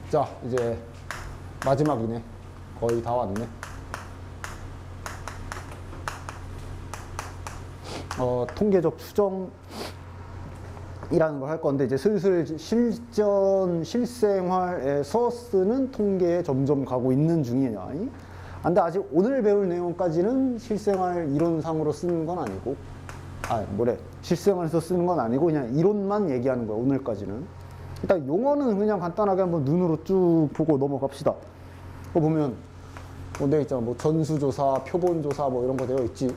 자, 이제 마지막이네. 거의 다 왔네. 통계적 추정이라는 걸 할 건데, 이제 슬슬 실생활에서 쓰는 통계에 점점 가고 있는 중이냐. 근데 아직 오늘 배울 내용까지는 실생활 이론상으로 쓰는 건 아니고, 실생활에서 쓰는 건 아니고, 그냥 이론만 얘기하는 거야, 오늘까지는. 일단 용어는 그냥 간단하게 한번 눈으로 쭉 보고 넘어갑시다. 보면, 되어 있잖아. 전수조사, 표본조사, 이런 거 되어 있지.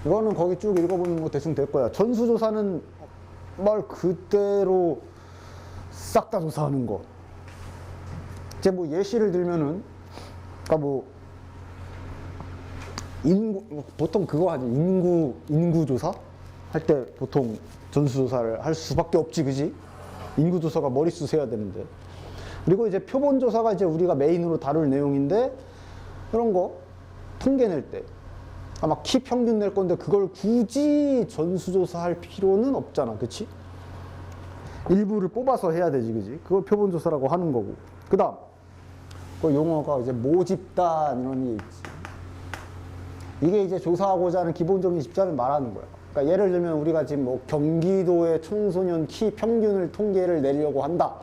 이거는 거기 쭉 읽어보는 거 대충 될 거야. 전수조사는 말 그대로 싹 다 조사하는 거. 이제 예시를 들면은, 보통 그거 하지. 인구조사? 할 때 보통 전수조사를 할 수밖에 없지, 그지? 인구조사가 머릿수 세야 되는데. 그리고 이제 표본조사가 이제 우리가 메인으로 다룰 내용인데, 그런 거, 통계 낼 때. 아마 키 평균 낼 건데, 그걸 굳이 전수조사할 필요는 없잖아, 그치? 일부를 뽑아서 해야 되지, 그지? 그걸 표본조사라고 하는 거고. 그 다음, 그 용어가 이제 모집단 이런 게 있지. 이게 이제 조사하고자 하는 기본적인 집단을 말하는 거야. 그러니까 예를 들면 우리가 지금 경기도의 청소년 키 평균을 통계를 내려고 한다.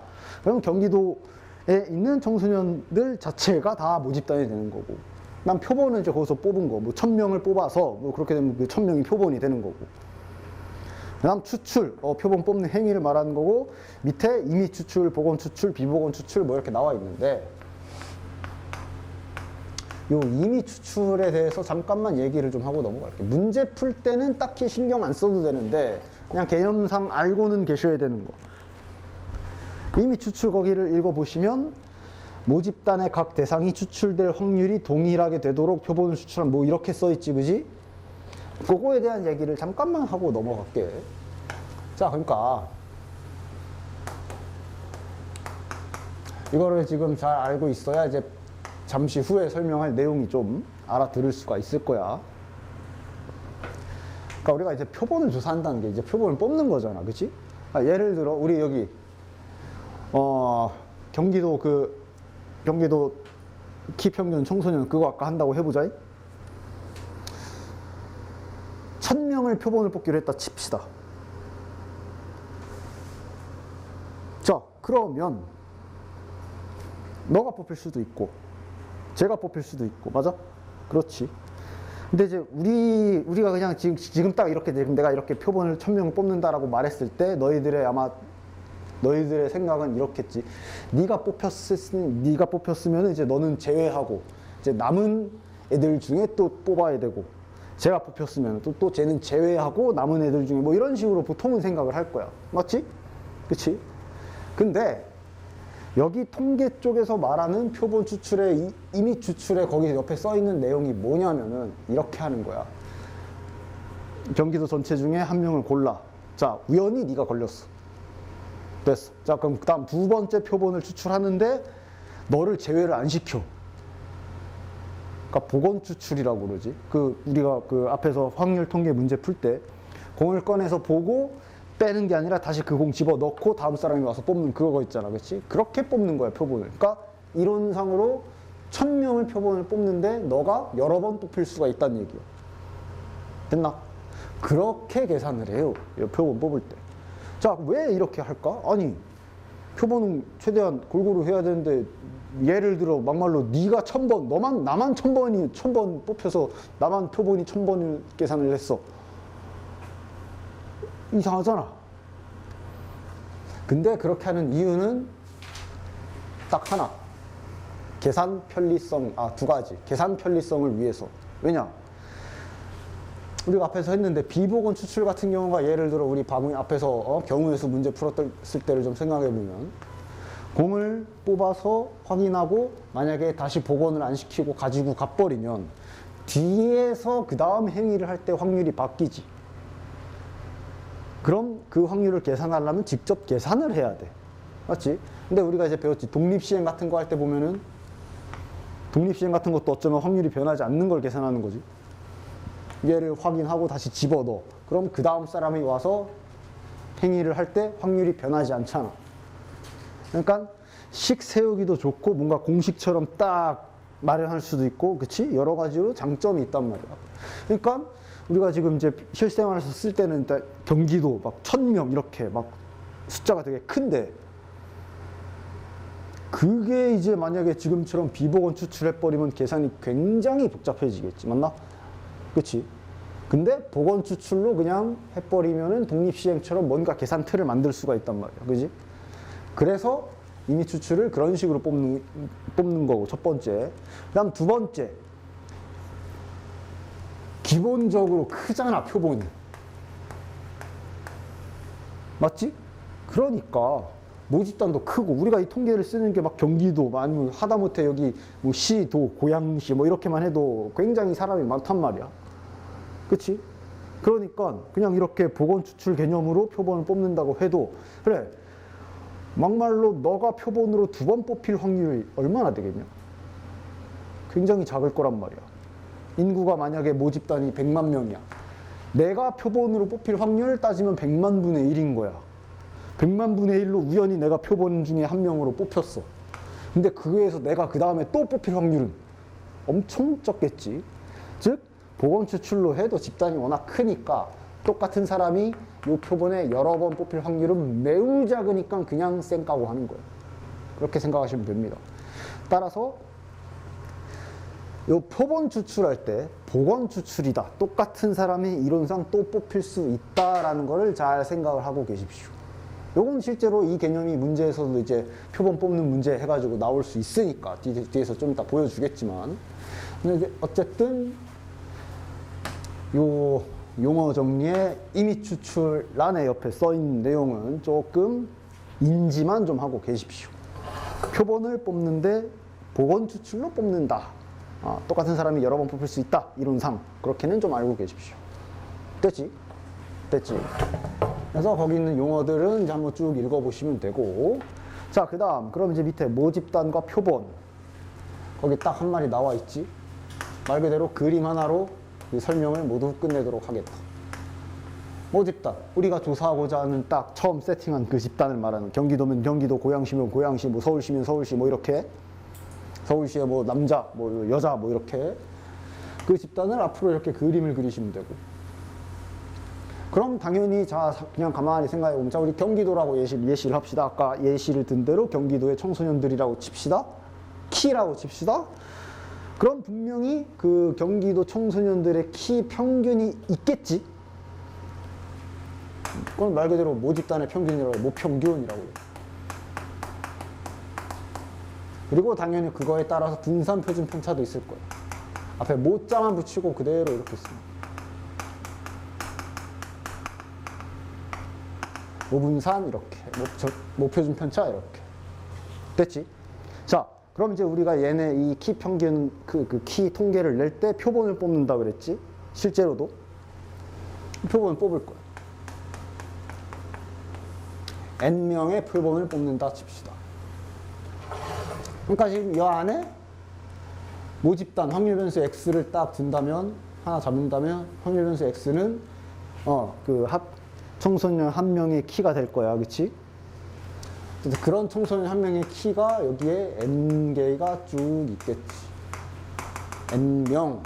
그럼 경기도에 있는 청소년들 자체가 다 모집단이 되는 거고. 난 표본은 이제 거기서 뽑은 거. 1000명을 뽑아서 그렇게 되면 그 1000명이 표본이 되는 거고. 그 다음 추출, 표본 뽑는 행위를 말하는 거고, 밑에 임의 추출, 보건 추출, 비보건 추출 이렇게 나와 있는데, 요 임의 추출에 대해서 잠깐만 얘기를 좀 하고 넘어갈게요. 문제 풀 때는 딱히 신경 안 써도 되는데 그냥 개념상 알고는 계셔야 되는 거. 임의 추출 거기를 읽어보시면 모집단의 각 대상이 추출될 확률이 동일하게 되도록 표본을 추출한 이렇게 써있지, 그지? 그거에 대한 얘기를 잠깐만 하고 넘어갈게. 자, 그러니까 이거를 지금 잘 알고 있어야 이제 잠시 후에 설명할 내용이 좀 알아들을 수가 있을 거야. 그러니까 우리가 이제 표본을 조사한다는 게 이제 표본을 뽑는 거잖아, 그치? 예를 들어 우리 여기 경기도 키 평균 청소년 그거 아까 한다고 해보자. 1000명을 표본을 뽑기로 했다 칩시다. 자, 그러면 너가 뽑힐 수도 있고 제가 뽑힐 수도 있고, 맞아? 그렇지. 근데 이제 우리가 그냥 지금 딱 이렇게 내가 이렇게 표본을 1000명을 뽑는다라고 말했을 때 너희들의 생각은 이렇겠지. 네가 뽑혔으면 이제 너는 제외하고 이제 남은 애들 중에 또 뽑아야 되고, 제가 뽑혔으면 또 쟤는 제외하고 남은 애들 중에 이런 식으로 보통은 생각을 할 거야. 맞지? 그치? 근데 여기 통계 쪽에서 말하는 표본 추출의 임의 추출에 거기 옆에 써 있는 내용이 뭐냐면은 이렇게 하는 거야. 경기도 전체 중에 한 명을 골라. 자, 우연히 네가 걸렸어. 됐어. 자, 그럼 그다음 두 번째 표본을 추출하는데 너를 제외를 안 시켜. 그러니까 보건 추출이라고 그러지. 우리가 앞에서 확률 통계 문제 풀 때 공을 꺼내서 보고 빼는 게 아니라 다시 그 공 집어 넣고 다음 사람이 와서 뽑는 그거 있잖아, 그렇지? 그렇게 뽑는 거야, 표본을. 그러니까 이론상으로 1000명을 표본을 뽑는데 너가 여러 번 뽑힐 수가 있다는 얘기야. 됐나? 그렇게 계산을 해요, 표본 뽑을 때. 자, 왜 이렇게 할까? 아니, 표본은 최대한 골고루 해야 되는데, 예를 들어 막말로 네가 1000번, 나만 1000번 뽑혀서 나만 표본이 1000번을 계산을 했어. 이상하잖아. 근데 그렇게 하는 이유는 딱 하나. 계산 편리성, 두 가지. 계산 편리성을 위해서. 왜냐? 우리가 앞에서 했는데 비보건 추출 같은 경우가 예를 들어 우리 앞에서 경우의 수 문제 풀었을 때를 좀 생각해 보면 공을 뽑아서 확인하고 만약에 다시 복원을 안 시키고 가지고 가버리면 뒤에서 그 다음 행위를 할 때 확률이 바뀌지. 그럼 그 확률을 계산하려면 직접 계산을 해야 돼. 맞지? 근데 우리가 이제 배웠지. 독립시행 같은 거 할 때 보면은 독립시행 같은 것도 어쩌면 확률이 변하지 않는 걸 계산하는 거지. 얘를 확인하고 다시 집어넣어. 그럼 그 다음 사람이 와서 행위를 할 때 확률이 변하지 않잖아. 그러니까 식 세우기도 좋고 뭔가 공식처럼 딱 마련할 수도 있고, 그치? 여러 가지로 장점이 있단 말이야. 그러니까 우리가 지금 이제 실생활에서 쓸 때는 일단 경기도 막 1000명 이렇게 막 숫자가 되게 큰데, 그게 이제 만약에 지금처럼 비보건 추출해버리면 계산이 굉장히 복잡해지겠지. 맞나? 그치? 근데 보건 추출로 그냥 해버리면은 독립시행처럼 뭔가 계산 틀을 만들 수가 있단 말이야. 그지? 그래서 임의 추출을 그런 식으로 뽑는 거고, 첫 번째. 그 다음 두 번째. 기본적으로 크잖아, 표본이. 맞지? 그러니까 모집단도 크고, 우리가 이 통계를 쓰는 게 막 경기도, 아니면 하다못해 여기 뭐 시도, 고양시 뭐 이렇게만 해도 굉장히 사람이 많단 말이야. 그치? 그러니까 그냥 이렇게 보건 추출 개념으로 표본을 뽑는다고 해도, 그래, 막말로 너가 표본으로 2번 뽑힐 확률이 얼마나 되겠냐? 굉장히 작을 거란 말이야. 인구가 만약에 모집단이 100만 명이야. 내가 표본으로 뽑힐 확률 따지면 100만 분의 1인 거야. 100만 분의 1로 우연히 내가 표본 중에 한 명으로 뽑혔어. 근데 그에서 내가 그 다음에 또 뽑힐 확률은 엄청 적겠지. 즉, 보건 추출로 해도 집단이 워낙 크니까 똑같은 사람이 이 표본에 여러 번 뽑힐 확률은 매우 작으니까 그냥 쌩까고 하는 거예요. 그렇게 생각하시면 됩니다. 따라서 이 표본 추출할 때 보건 추출이다. 똑같은 사람이 이론상 또 뽑힐 수 있다라는 거를 잘 생각을 하고 계십시오. 요건 실제로 이 개념이 문제에서도 이제 표본 뽑는 문제 해가지고 나올 수 있으니까 뒤에서 좀 이따 보여주겠지만, 근데 어쨌든 요 용어 정리에 임의 추출란에 옆에 써 있는 내용은 조금 인지만 좀 하고 계십시오. 표본을 뽑는데 보건 추출로 뽑는다. 똑같은 사람이 여러 번 뽑힐 수 있다. 이론상 그렇게는 좀 알고 계십시오. 됐지? 됐지? 그래서 거기 있는 용어들은 이제 한번 쭉 읽어보시면 되고, 자, 그 다음 그럼 이제 밑에 모집단과 표본, 거기 딱 한 마리 나와 있지? 말 그대로 그림 하나로 이 설명을 모두 끝내도록 하겠다. 모집단, 우리가 조사하고자 하는 딱 처음 세팅한 그 집단을 말하는, 경기도면 경기도, 고양시면 고양시, 뭐 서울시면 서울시, 뭐 이렇게, 서울시에 뭐 남자, 뭐 여자, 뭐 이렇게 그 집단을 앞으로 이렇게 그림을 그리시면 되고, 그럼 당연히 자 그냥 가만히 생각해 보면, 자 우리 경기도라고 예시를 합시다. 아까 예시를 든 대로 경기도의 청소년들이라고 칩시다. 키라고 칩시다. 그럼 분명히 그 경기도 청소년들의 키 평균이 있겠지. 그건 말 그대로 모집단의 평균이라고 해요. 모평균이라고 해요. 그리고 당연히 그거에 따라서 분산 표준 편차도 있을 거예요. 앞에 모자만 붙이고 그대로 이렇게 씁니다. 모분산 이렇게, 모표준 편차 이렇게. 됐지? 자, 그럼 이제 우리가 얘네 이 키 평균, 그 키 통계를 낼 때 표본을 뽑는다 그랬지? 실제로도 표본을 뽑을 거야. N명의 표본을 뽑는다 칩시다. 그러니까 지금 이 안에 모집단 확률 변수 X를 딱 둔다면, 하나 잡는다면 확률 변수 X는 청소년 한 명의 키가 될 거야. 그치? 그런 청소년 한 명의 키가 여기에 N개가 쭉 있겠지. N명.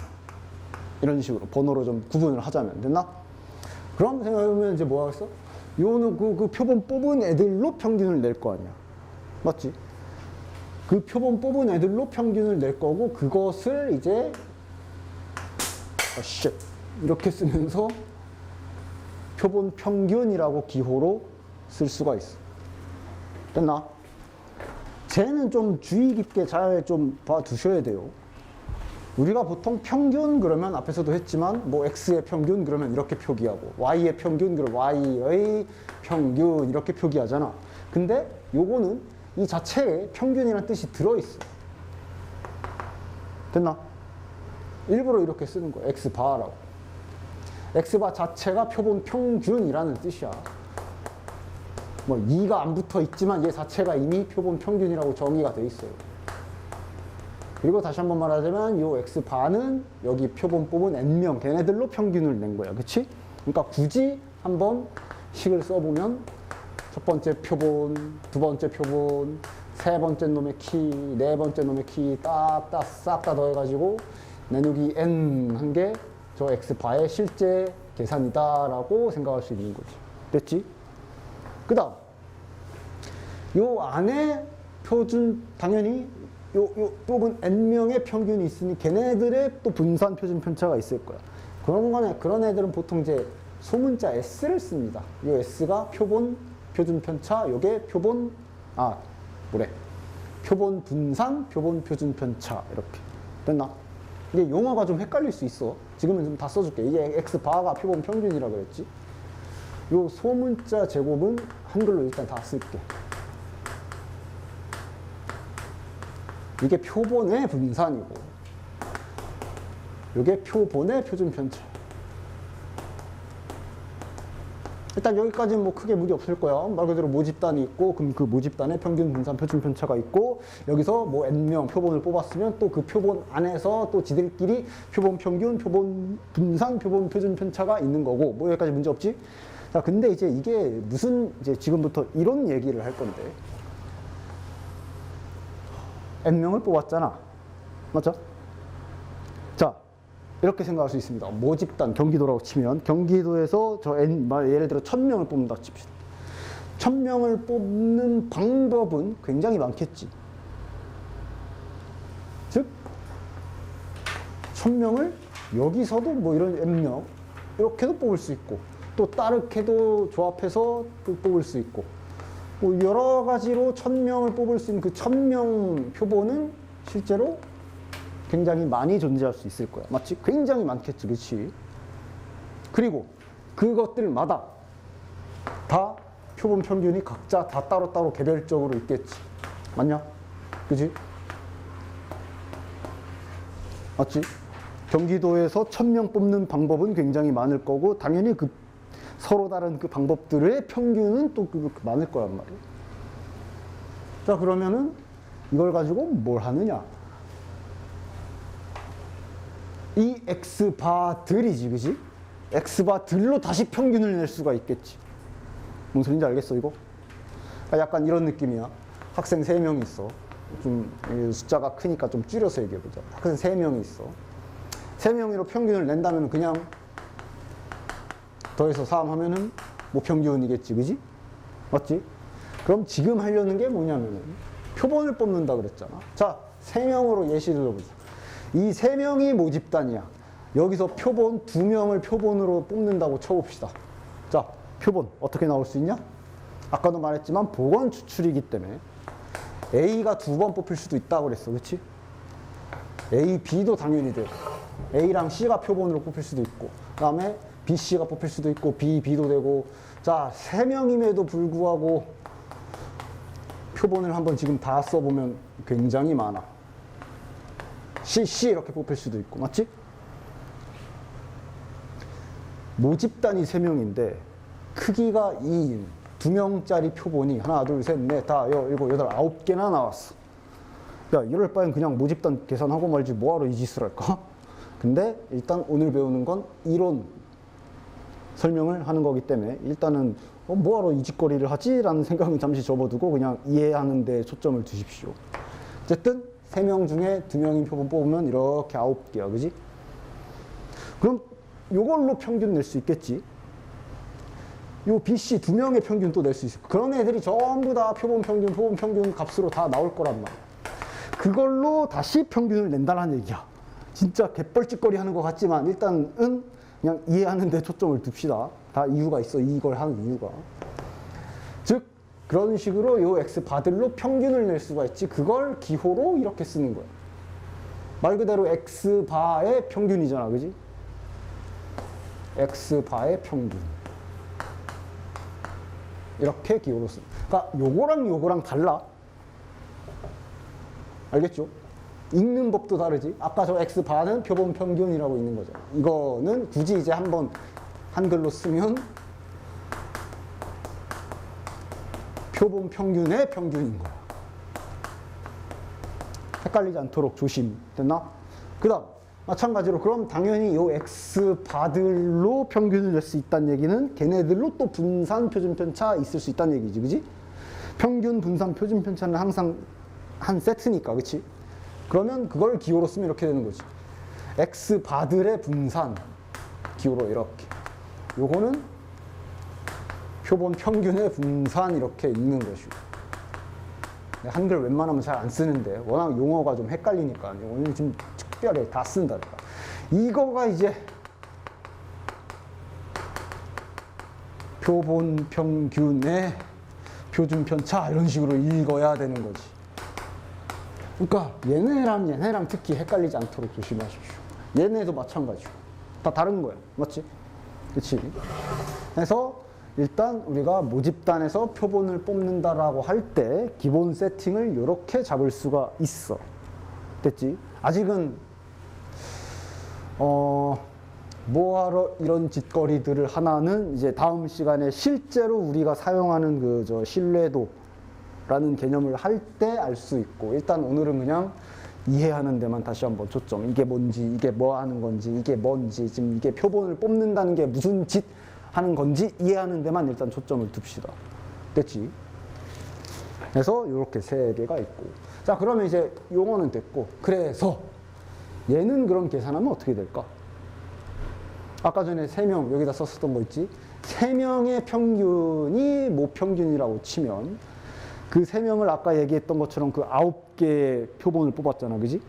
이런 식으로 번호로 좀 구분을 하자면. 됐나? 그럼 생각해보면 이제 뭐 하겠어? 요는 그 표본 뽑은 애들로 평균을 낼 거 아니야. 맞지? 그 표본 뽑은 애들로 평균을 낼 거고, 그것을 이제 이렇게 쓰면서 표본 평균이라고 기호로 쓸 수가 있어. 됐나? 쟤는 좀 주의 깊게 잘 좀 봐두셔야 돼요. 우리가 보통 평균 그러면 앞에서도 했지만 뭐 X의 평균 그러면 이렇게 표기하고, Y의 평균 그러면 Y의 평균 이렇게 표기하잖아. 근데 요거는 이 자체에 평균이라는 뜻이 들어있어. 됐나? 일부러 이렇게 쓰는 거야. X바라고. X바 자체가 표본 평균이라는 뜻이야. 뭐 2가 안 붙어 있지만 얘 자체가 이미 표본 평균이라고 정의가 돼 있어요. 그리고 다시 한번 말하자면 요 X바는 여기 표본 뽑은 N명 걔네들로 평균을 낸 거야. 그치? 그러니까 굳이 한번 식을 써보면 첫 번째 표본, 두 번째 표본, 세 번째 놈의 키, 네 번째 놈의 키 딱딱 싹 다 더해가지고 나누기 n 한 게 저 x바의 실제 계산이다라고 생각할 수 있는 거지. 됐지? 그 다음 요 안에 표준 당연히 요 뽑은 n명의 평균이 있으니 걔네들의 또 분산 표준 편차가 있을 거야. 그런 애들은 보통 이제 소문자 S를 씁니다. 요 S가 표본 표준 편차, 요게 표본 표본 분산, 표본 표준 편차 이렇게 됐나? 이게 용어가 좀 헷갈릴 수 있어. 지금은 좀 다 써줄게. 이게 X 바가 표본 평균이라 그랬지. 요 소문자 제곱은 한글로 일단 다 쓸게. 이게 표본의 분산이고, 이게 표본의 표준 편차. 일단 여기까지는 뭐 크게 무리 없을 거야. 말 그대로 모집단이 있고, 그럼 그 모집단에 평균, 분산, 표준 편차가 있고, 여기서 뭐 n명 표본을 뽑았으면 또 그 표본 안에서 또 지들끼리 표본 평균, 표본 분산, 표본 표준 편차가 있는 거고, 뭐 여기까지 문제 없지? 자, 근데 이제 이게 무슨, 이제 지금부터 이런 얘기를 할 건데, n명을 뽑았잖아. 맞죠? 자, 이렇게 생각할 수 있습니다. 모집단, 경기도라고 치면 경기도에서 저 N, 예를 들어 1000명을 뽑는다 칩시다. 1000명을 뽑는 방법은 굉장히 많겠지. 즉 1000명을 여기서도 뭐 이런 N명 이렇게도 뽑을 수 있고, 또 따르게도 조합해서 또 뽑을 수 있고, 뭐 여러 가지로 1000명을 뽑을 수 있는 그 1000명 표본은 실제로 굉장히 많이 존재할 수 있을 거야. 맞지? 굉장히 많겠지. 그렇지? 그리고 그것들마다 다 표본 평균이 각자 다 따로따로 개별적으로 있겠지. 맞냐? 그지? 맞지? 경기도에서 1000명 뽑는 방법은 굉장히 많을 거고, 당연히 그 서로 다른 그 방법들의 평균은 또 많을 거란 말이야. 자, 그러면은 이걸 가지고 뭘 하느냐? 이 X바들이지, 그지? X바들로 다시 평균을 낼 수가 있겠지. 뭔 소린지 알겠어, 이거? 그러니까 약간 이런 느낌이야. 학생 3명이 있어. 좀 숫자가 크니까 좀 줄여서 얘기해보자. 학생 3명이 있어. 3명으로 평균을 낸다면 그냥 더해서 3 하면은 모평균이겠지, 그지? 맞지? 그럼 지금 하려는 게 뭐냐면은 표본을 뽑는다 그랬잖아. 자, 3명으로 예시를 들어보자. 이 3명이 모집단이야. 여기서 표본 2명을 표본으로 뽑는다고 쳐봅시다. 자, 표본 어떻게 나올 수 있냐? 아까도 말했지만 복원 추출이기 때문에 A가 2번 뽑힐 수도 있다고 그랬어. 그렇지? A, B도 당연히 돼. A랑 C가 표본으로 뽑힐 수도 있고, 그 다음에 B, C가 뽑힐 수도 있고, B, B도 되고. 자, 3명임에도 불구하고 표본을 한번 지금 다 써보면 굉장히 많아. C 이렇게 뽑힐 수도 있고. 맞지? 모집단이 3명인데 크기가 2인 2명짜리 표본이 하나, 둘, 셋, 넷, 다, 일곱, 여덟, 9개나 나왔어. 야, 이럴 바엔 그냥 모집단 계산하고 말지 뭐하러 이 짓을 할까? 근데 일단 오늘 배우는 건 이론 설명을 하는 거기 때문에 일단은 뭐하러 이 짓거리를 하지? 라는 생각은 잠시 접어두고 그냥 이해하는 데 초점을 두십시오. 어쨌든 3명 중에 2명인 표본 뽑으면 이렇게 9개야. 그지? 그럼 요걸로 평균 낼 수 있겠지? 요 BC 2명의 평균 또 낼 수 있을 거야. 그런 애들이 전부 다 표본 평균 값으로 다 나올 거란 말이야. 그걸로 다시 평균을 낸다는 얘기야. 진짜 개뻘짓거리 하는 것 같지만 일단은 그냥 이해하는 데 초점을 둡시다. 다 이유가 있어. 이걸 하는 이유가. 즉 그런 식으로 요 X바들로 평균을 낼 수가 있지. 그걸 기호로 이렇게 쓰는 거야. 말 그대로 X바의 평균이잖아. 그지? X바의 평균. 이렇게 기호로 쓰. 그러니까 요거랑 달라. 알겠죠? 읽는 법도 다르지. 아까 저 X바는 표본 평균이라고 있는 거죠. 이거는 굳이 이제 한번 한글로 쓰면 표본 평균의 평균인 거야. 헷갈리지 않도록 조심. 됐나? 그 다음 마찬가지로 그럼 당연히 요 x 바들로 평균을 낼 수 있다는 얘기는 걔네들로 또 분산 표준 편차 있을 수 있다는 얘기지, 그지? 평균 분산 표준 편차는 항상 한 세트니까, 그치? 그러면 그걸 기호로 쓰면 이렇게 되는 거지. x 바들의 분산 기호로 이렇게. 요거는 표본 평균의 분산 이렇게 읽는 것이고. 한글 웬만하면 잘 안 쓰는데 워낙 용어가 좀 헷갈리니까 오늘 좀 특별히 다 쓴다. 이거가 이제 표본 평균의 표준 편차 이런 식으로 읽어야 되는 거지. 그러니까 얘네랑 특히 헷갈리지 않도록 조심하십시오. 얘네도 마찬가지고 다 다른 거야, 맞지? 그렇지? 그래서 일단 우리가 모집단에서 표본을 뽑는다라고 할 때 기본 세팅을 이렇게 잡을 수가 있어. 됐지? 아직은 뭐하러 이런 짓거리들을 하나는 이제 다음 시간에 실제로 우리가 사용하는 그 신뢰도라는 개념을 할 때 알 수 있고, 일단 오늘은 그냥 이해하는 데만 다시 한번 초점. 이게 뭔지, 이게 뭐 하는 건지, 이게 뭔지, 지금 이게 표본을 뽑는다는 게 무슨 짓 하는 건지 이해하는 데만 일단 초점을 둡시다. 됐지? 그래서 이렇게 세 개가 있고. 자, 그러면 이제 용어는 됐고. 그래서 얘는 그럼 계산하면 어떻게 될까? 아까 전에 3명 여기다 썼었던 거 있지? 3명의 평균이 모평균이라고 치면 그 3명을 아까 얘기했던 것처럼 그 9개의 표본을 뽑았잖아, 그지?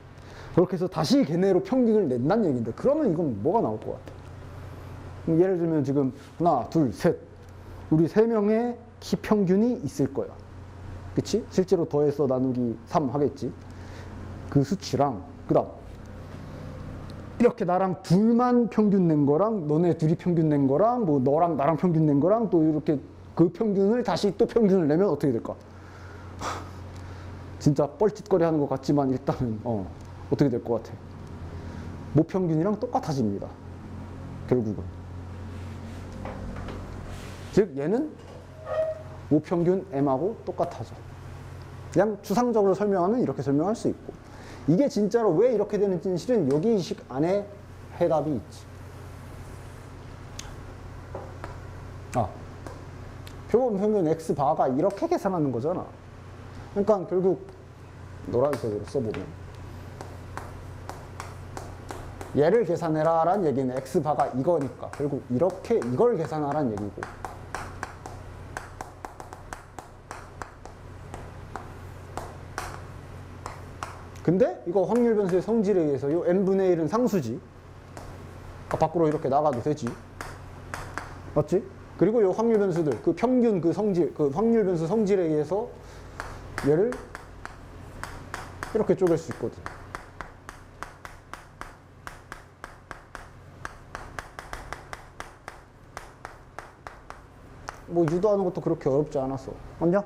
그렇게 해서 다시 걔네로 평균을 낸다는 얘기인데, 그러면 이건 뭐가 나올 것 같아? 예를 들면 지금 하나, 둘, 셋, 우리 3명의 키 평균이 있을 거야. 그치? 실제로 더해서 나누기 3 하겠지? 그 수치랑 그 다음 이렇게 나랑 둘만 평균 낸 거랑 너네 둘이 평균 낸 거랑 뭐 너랑 나랑 평균 낸 거랑 또 이렇게 그 평균을 다시 또 평균을 내면 어떻게 될까? 진짜 뻘짓거리 하는 것 같지만 일단은 어떻게 될 것 같아? 모평균이랑 똑같아집니다. 결국은. 즉 얘는 모평균 m하고 똑같아져. 그냥 추상적으로 설명하면 이렇게 설명할 수 있고, 이게 진짜로 왜 이렇게 되는지는 실은 여기 식 안에 해답이 있지. 표본 평균 x바가 이렇게 계산하는 거잖아. 그러니까 결국 노란색으로 써보면 얘를 계산해라 라는 얘기는 x바가 이거니까 결국 이렇게 이걸 계산하라는 얘기고, 근데 이거 확률 변수의 성질에 의해서 요 n분의 1은 상수지. 밖으로 이렇게 나가도 되지. 맞지? 그리고 요 확률 변수들, 그 평균 그 성질, 그 확률 변수 성질에 의해서 얘를 이렇게 쪼갤 수 있거든. 뭐 유도하는 것도 그렇게 어렵지 않았어. 맞냐?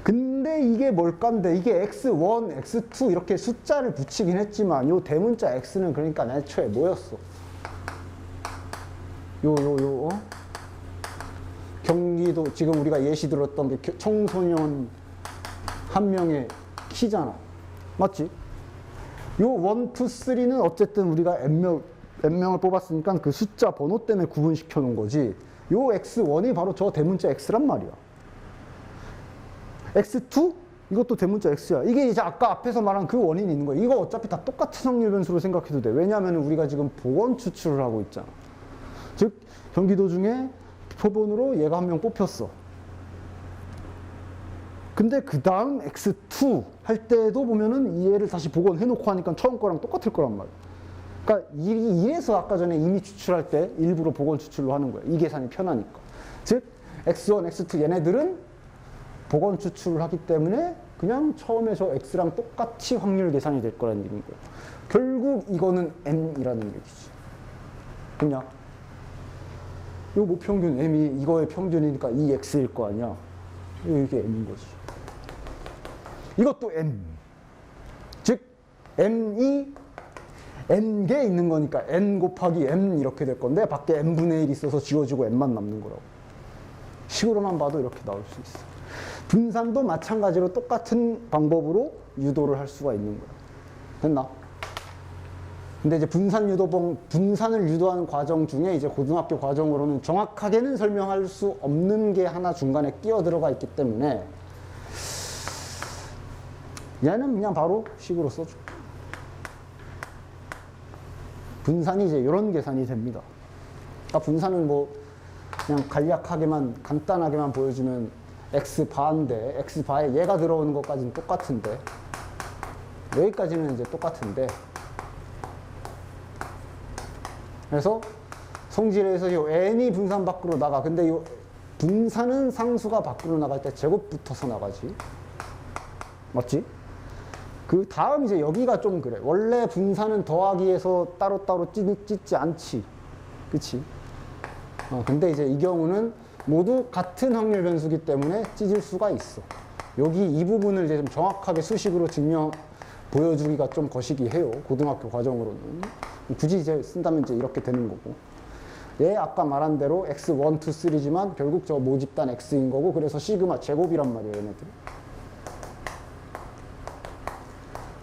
근데 이게 뭘까인데, 이게 x1, x2 이렇게 숫자를 붙이긴 했지만 요 대문자 x는 그러니까 애초에 뭐였어? 경기도 지금 우리가 예시 들었던 게 청소년 한 명의 키잖아. 맞지? 요 1, 2, 3는 어쨌든 우리가 n명을 뽑았으니까 그 숫자 번호 때문에 구분시켜 놓은 거지. 요 x1이 바로 저 대문자 x란 말이야. x2? 이것도 대문자 x야. 이게 이제 아까 앞에서 말한 그 원인이 있는 거야. 이거 어차피 다 똑같은 확률 변수로 생각해도 돼. 왜냐하면 우리가 지금 보건 추출을 하고 있잖아. 즉 경기도 중에 표본으로 얘가 한 명 뽑혔어. 근데 그 다음 x2 할 때도 보면은 이 얘를 다시 복원해놓고 하니까 처음 거랑 똑같을 거란 말이야. 그러니까 이래서 아까 전에 이미 추출할 때 일부러 복원 추출로 하는 거야. 이 계산이 편하니까. 즉 x1, x2 얘네들은 복원 추출을 하기 때문에 그냥 처음에 저 x랑 똑같이 확률 계산이 될 거라는 얘기인 거야. 결국 이거는 m이라는 얘기지. 그냥 요 모평균 m이 이거의 평균이니까 이 x일 거 아니야. 이게 m인 거지. 이것도 m. 즉 m이 n개 있는 거니까 n 곱하기 m 이렇게 될 건데 밖에 n분의 1 있어서 지워지고 m만 남는 거라고. 식으로만 봐도 이렇게 나올 수 있어. 분산도 마찬가지로 똑같은 방법으로 유도를 할 수가 있는 거야. 됐나? 근데 이제 분산을 유도하는 과정 중에 이제 고등학교 과정으로는 정확하게는 설명할 수 없는 게 하나 중간에 끼어 들어가 있기 때문에 얘는 그냥 바로 식으로 써줘. 분산이 이제 이런 계산이 됩니다. 그러니까 분산은 뭐 그냥 간략하게만 간단하게만 보여주면 x바인데 x바에 얘가 들어오는 것까지는 똑같은데 여기까지는 이제 똑같은데 그래서 성질에서 요 n이 분산 밖으로 나가. 근데 요 분산은 상수가 밖으로 나갈 때 제곱 붙어서 나가지. 맞지? 그 다음 이제 여기가 좀 그래. 원래 분산은 더하기에서 따로따로 찢지 않지. 그치? 근데 이제 이 경우는 모두 같은 확률 변수기 때문에 찢을 수가 있어. 여기 이 부분을 이제 좀 정확하게 수식으로 보여주기가 좀 거시기 해요. 고등학교 과정으로는. 굳이 이제 쓴다면 이제 이렇게 되는 거고. 얘 아까 말한 대로 x1, 2, 3지만 결국 저 모집단 x인 거고 그래서 시그마 제곱이란 말이에요, 얘네들.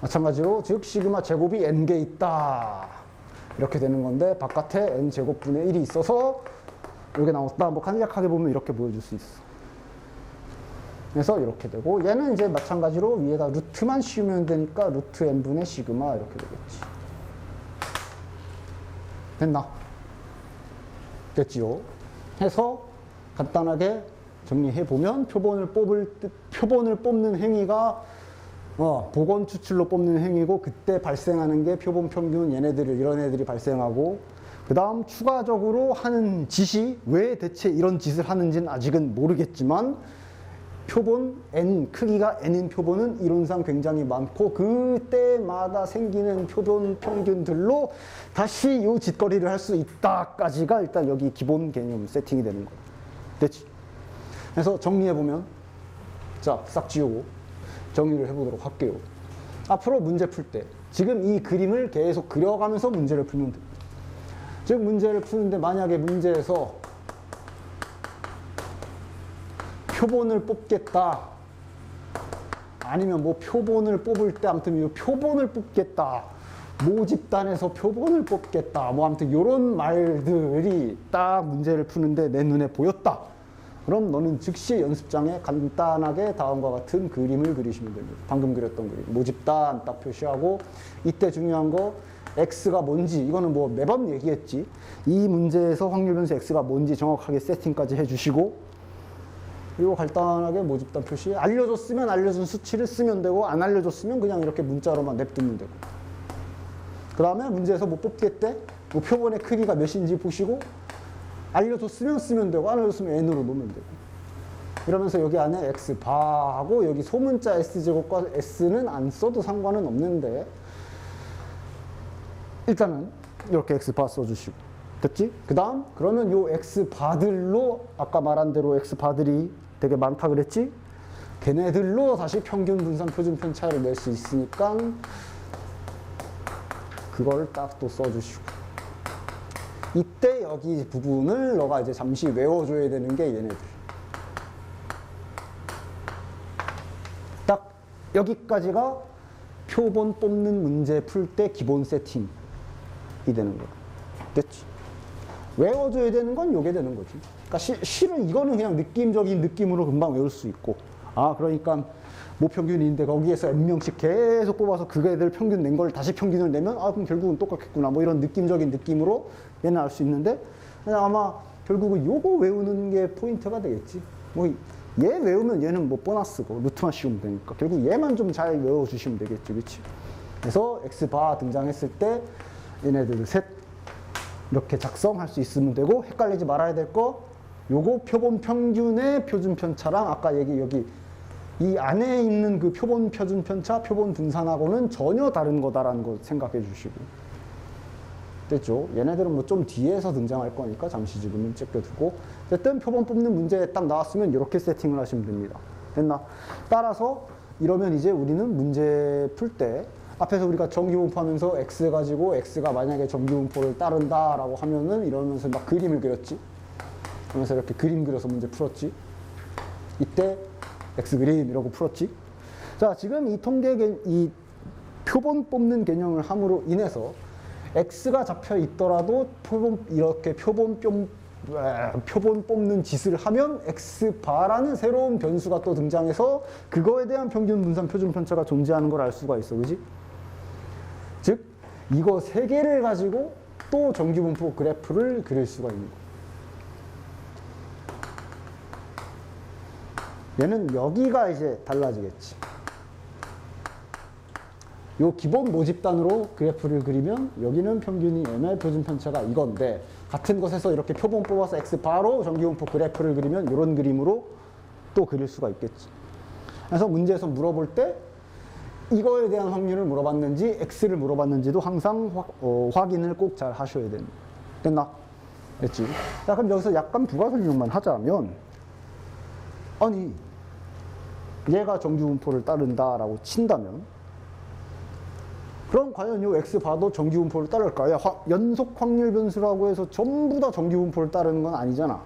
마찬가지로 즉 시그마 제곱이 n개 있다. 이렇게 되는 건데 바깥에 n 제곱분의 1이 있어서 이렇게 나왔다. 뭐 간략하게 보면 이렇게 보여줄 수 있어. 그래서 이렇게 되고 얘는 이제 마찬가지로 위에다 루트만 씌우면 되니까 루트 n분의 시그마 이렇게 되겠지. 됐나? 됐지요? 해서 간단하게 정리해보면 표본을 뽑는 행위가 복원 추출로 뽑는 행위고 그때 발생하는 게 표본 평균 이런 애들이 발생하고 그 다음 추가적으로 하는 짓이 왜 대체 이런 짓을 하는지는 아직은 모르겠지만 표본 n 크기가 n인 표본은 이론상 굉장히 많고 그때마다 생기는 표본 평균들로 다시 이 짓거리를 할 수 있다까지가 일단 여기 기본 개념 세팅이 되는 거예요. 됐지? 그래서 정리해보면 자, 싹 지우고 정리를 해보도록 할게요. 앞으로 문제 풀 때 지금 이 그림을 계속 그려가면서 문제를 풀면 됩니다. 즉 문제를 푸는데 만약에 문제에서 표본을 뽑겠다 아니면 뭐 표본을 뽑을 때 아무튼 이 표본을 뽑겠다 모집단에서 표본을 뽑겠다 뭐 아무튼 이런 말들이 딱 문제를 푸는데 내 눈에 보였다. 그럼 너는 즉시 연습장에 간단하게 다음과 같은 그림을 그리시면 됩니다. 방금 그렸던 그림 모집단 딱 표시하고 이때 중요한 거 x가 뭔지 이거는 뭐 매번 얘기했지. 이 문제에서 확률 변수 x가 뭔지 정확하게 세팅까지 해주시고 그리고 간단하게 모집단 표시 알려줬으면 알려준 수치를 쓰면 되고 안 알려줬으면 그냥 이렇게 문자로만 냅두면 되고 그 다음에 문제에서 뭐 뽑겠대 뭐 표본의 크기가 몇인지 보시고 알려줬으면 쓰면 되고 안 알려줬으면 n으로 놓으면 되고 이러면서 여기 안에 x바하고 여기 소문자 s제곱과 s는 안 써도 상관은 없는데 일단은 이렇게 x바 써주시고 됐지? 그 다음 그러면 요 x바들로 아까 말한 대로 x바들이 되게 많다 그랬지? 걔네들로 다시 평균 분산 표준 편차를 낼 수 있으니까 그걸 딱 또 써주시고 이때 여기 부분을 너가 이제 잠시 외워줘야 되는 게 얘네들 딱 여기까지가 표본 뽑는 문제 풀 때 기본 세팅이 되는 거야. 됐지? 외워줘야 되는 건 요게 되는 거지. 그러니까 실은 이거는 그냥 느낌적인 느낌으로 금방 외울 수 있고 그러니까 모평균인데 거기에서 n명씩 계속 뽑아서 그애들 평균 낸 걸 다시 평균을 내면 그럼 결국은 똑같겠구나 뭐 이런 느낌적인 느낌으로 얘는 알 수 있는데 그냥 아마 결국은 요거 외우는 게 포인트가 되겠지. 뭐 얘 외우면 얘는 뭐 보너스고 루트만 씌우면 되니까 결국 얘만 좀 잘 외워주시면 되겠지. 그치? 그래서 x바 등장했을 때 얘네들 셋 이렇게 작성할 수 있으면 되고 헷갈리지 말아야 될 거 요거 표본 평균의 표준 편차랑 아까 여기 이 안에 있는 그 표본 표준 편차, 표본 분산하고는 전혀 다른 거다라는 거 생각해 주시고 됐죠? 얘네들은 뭐 좀 뒤에서 등장할 거니까 잠시 지금은 제껴두고 어쨌든 표본 뽑는 문제 딱 나왔으면 이렇게 세팅을 하시면 됩니다. 됐나? 따라서 이러면 이제 우리는 문제 풀 때 앞에서 우리가 정기분포하면서 x 가지고 x가 만약에 정기분포를 따른다라고 하면은 이러면서 막 그림을 그렸지. 그러면서 이렇게 그림 그려서 문제 풀었지. 이때 x 그림 이러고 풀었지. 자, 지금 이 표본 뽑는 개념을 함으로 인해서 x가 잡혀 있더라도 이렇게 표본 뽑는 짓을 하면 x바라는 새로운 변수가 또 등장해서 그거에 대한 평균 분산 표준 편차가 존재하는 걸 알 수가 있어. 그지? 즉 이거 세 개를 가지고 또 정규분포 그래프를 그릴 수가 있는 거야. 얘는 여기가 이제 달라지겠지. 요 기본 모집단으로 그래프를 그리면 여기는 평균이 m의 표준 편차가 이건데 같은 것에서 이렇게 표본 뽑아서 x바로 정규분포 그래프를 그리면 이런 그림으로 또 그릴 수가 있겠지. 그래서 문제에서 물어볼 때 이거에 대한 확률을 물어봤는지 x를 물어봤는지도 항상 확인을 꼭 잘 하셔야 됩니다. 됐나? 됐지? 자, 그럼 여기서 약간 부가 설명만 하자면 아니 얘가 정규분포를 따른다라고 친다면 그럼 과연 이 x바도 정규분포를 따를까요? 연속 확률 변수라고 해서 전부 다 정규분포를 따르는 건 아니잖아.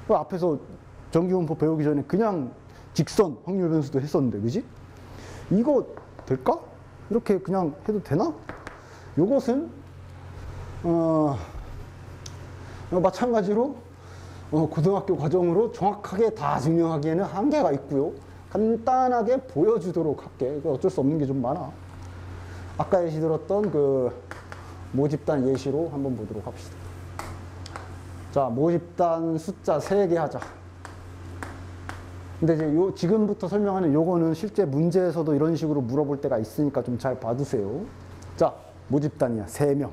앞에서 정규분포 배우기 전에 그냥 직선 확률 변수도 했었는데, 그지? 이거 될까? 이렇게 그냥 해도 되나? 요것은 마찬가지로 고등학교 과정으로 정확하게 다 증명하기에는 한계가 있고요. 간단하게 보여주도록 할게. 어쩔 수 없는 게 좀 많아. 아까 예시 들었던 그 모집단 예시로 한번 보도록 합시다. 자, 모집단 숫자 3개 하자. 근데 이제 지금부터 설명하는 요거는 실제 문제에서도 이런 식으로 물어볼 때가 있으니까 좀 잘 봐두세요. 자, 모집단이야. 3명.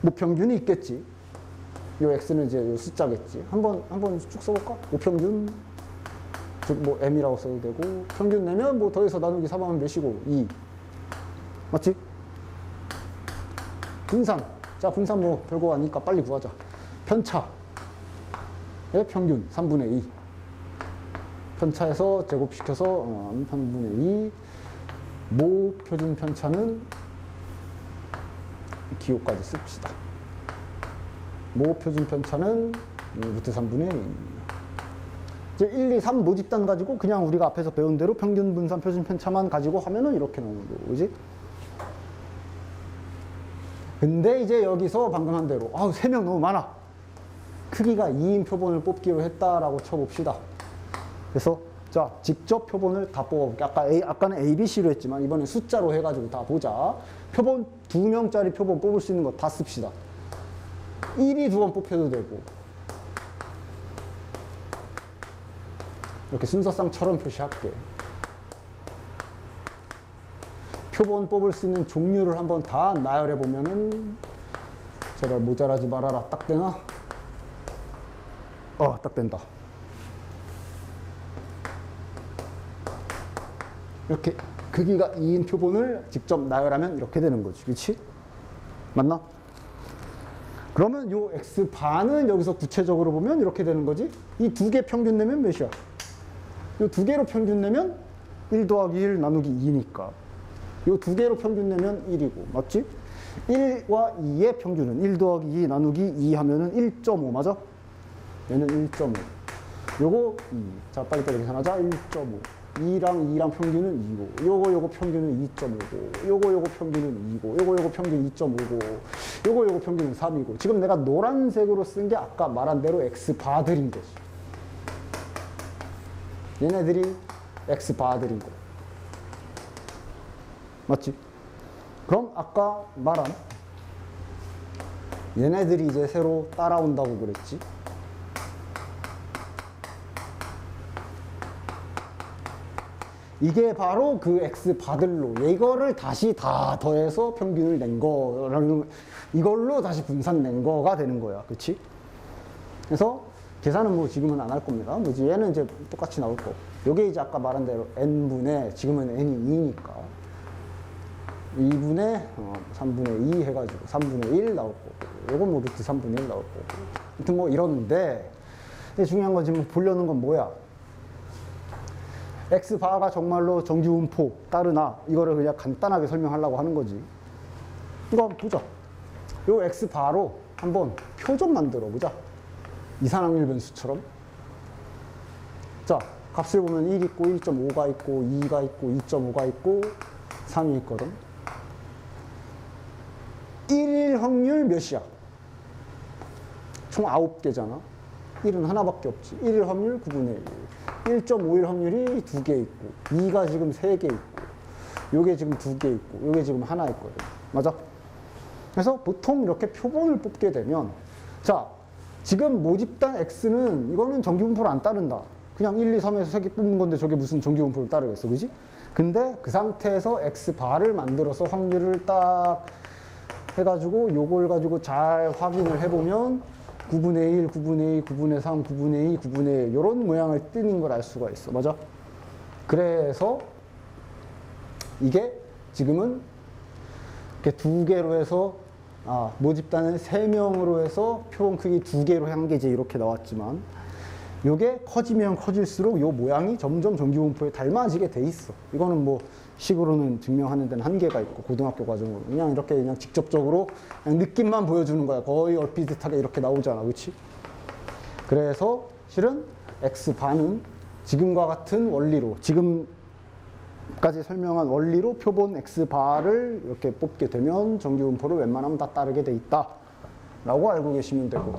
뭐 평균이 있겠지. 요 x는 이제 요 숫자겠지. 한번 쭉 써볼까? 모평균. 즉, 뭐, m이라고 써도 되고, 평균 내면 뭐 더해서 나누기 3하면 몇이고, 2. 맞지? 분산. 자, 분산 뭐 별거 아니니까 빨리 구하자. 편차의 평균 3분의 2. 편차에서 제곱시켜서 3분의 2. 모 표준 편차는 기호까지 씁시다. 모 표준 편차는 루트 3분의 2. 1, 2, 3 모집단 가지고 그냥 우리가 앞에서 배운 대로 평균 분산 표준 편차만 가지고 하면은 이렇게 나오는 거고, 그지? 근데 이제 여기서 방금 한 대로 3명 너무 많아. 크기가 2인 표본을 뽑기로 했다라고 쳐봅시다. 그래서 자, 직접 표본을 다 뽑아볼게. 아까는 A, B, C로 했지만 이번엔 숫자로 해가지고 다 보자. 표본 2명짜리 표본 뽑을 수 있는 거 다 씁시다. 1이 2번 뽑혀도 되고 이렇게 순서상처럼 표시할게. 표본 뽑을 수 있는 종류를 한번 다 나열해 보면은 제발 모자라지 말아라. 딱 되나? 딱 된다. 이렇게 크기가 2인 표본을 직접 나열하면 이렇게 되는 거지. 그렇지? 맞나? 그러면 요 x반은 여기서 구체적으로 보면 이렇게 되는 거지. 이 2개 평균 내면 몇이야? 요 2개로 평균 내면 1 더하기 1 나누기 2니까 요 2개로 평균 내면 1이고, 맞지? 1과 2의 평균은 1 더하기 2 나누기 2 하면은 1.5, 맞아? 얘는 1.5. 요거 2. 자, 빨리빨리 계산하자. 1.5. 2랑 평균은 2고, 요거 평균은 2.5고, 요거 평균은 2고, 요거 평균 2.5고, 요거 평균은 3이고. 지금 내가 노란색으로 쓴 게 아까 말한 대로 x바들인 거지. 얘네들이 x바들인 거. 맞지? 그럼 아까 말한 얘네들이 이제 새로 따라온다고 그랬지. 이게 바로 그 x바들로 이거를 다시 다 더해서 평균을 낸 거라는, 이걸로 다시 분산 낸 거가 되는 거야. 그치? 그래서 계산은 뭐 지금은 안 할 겁니다. 뭐지? 얘는 이제 똑같이 나올 거고. 요게 이제 아까 말한 대로 n분의, 지금은 n이 2니까 2분의 3분의 2 해가지고 3분의 1 나올 거고, 요건 뭐 루트 3분의 1 나올 거고. 아무튼 뭐 이러는데, 중요한 건 지금 보려는 건 뭐야? x바가 정말로 정규분포 따르나, 이거를 그냥 간단하게 설명하려고 하는 거지. 이거 한번 보자. 요 x바로 한번 표 좀 만들어 보자. 이산확률 변수처럼. 자, 값을 보면 1 있고, 1.5가 있고, 2가 있고, 2.5가 있고, 3이 있거든. 1일 확률 몇이야? 총 9개잖아. 1은 하나밖에 없지. 1일 확률 9분의 1. 1.5일 확률이 2개 있고, 2가 지금 3개 있고, 요게 지금 2개 있고, 요게 지금 하나 있거든. 맞아? 그래서 보통 이렇게 표본을 뽑게 되면, 자, 지금 모집단 X는 이거는 정기분포를 안 따른다. 그냥 1, 2, 3에서 3개 뽑는 건데 저게 무슨 정기분포를 따르겠어, 그지? 근데 그 상태에서 X바를 만들어서 확률을 딱 해가지고 요걸 가지고 잘 확인을 해보면 9분의 1, 9분의 2, 9분의 3, 9분의 2, 9분의 1 이런 모양을 뜨는 걸 알 수가 있어. 맞아? 그래서 이게 지금은 이렇게 2개로 해서 모집단은 3명으로 해서 표본 크기 2개로 한 게 이제 이렇게 나왔지만 요게 커지면 커질수록 요 모양이 점점 정기분포에 닮아지게 돼 있어. 이거는 뭐 식으로는 증명하는 데는 한계가 있고 고등학교 과정으로 그냥 이렇게 그냥 직접적으로 그냥 느낌만 보여주는 거야. 거의 얼핏비슷하게 이렇게 나오잖아. 그렇지? 그래서 실은 X반은 지금과 같은 원리로 지금까지 설명한 원리로 표본 X바를 이렇게 뽑게 되면 정기분포를 웬만하면 다 따르게 돼 있다 라고 알고 계시면 되고,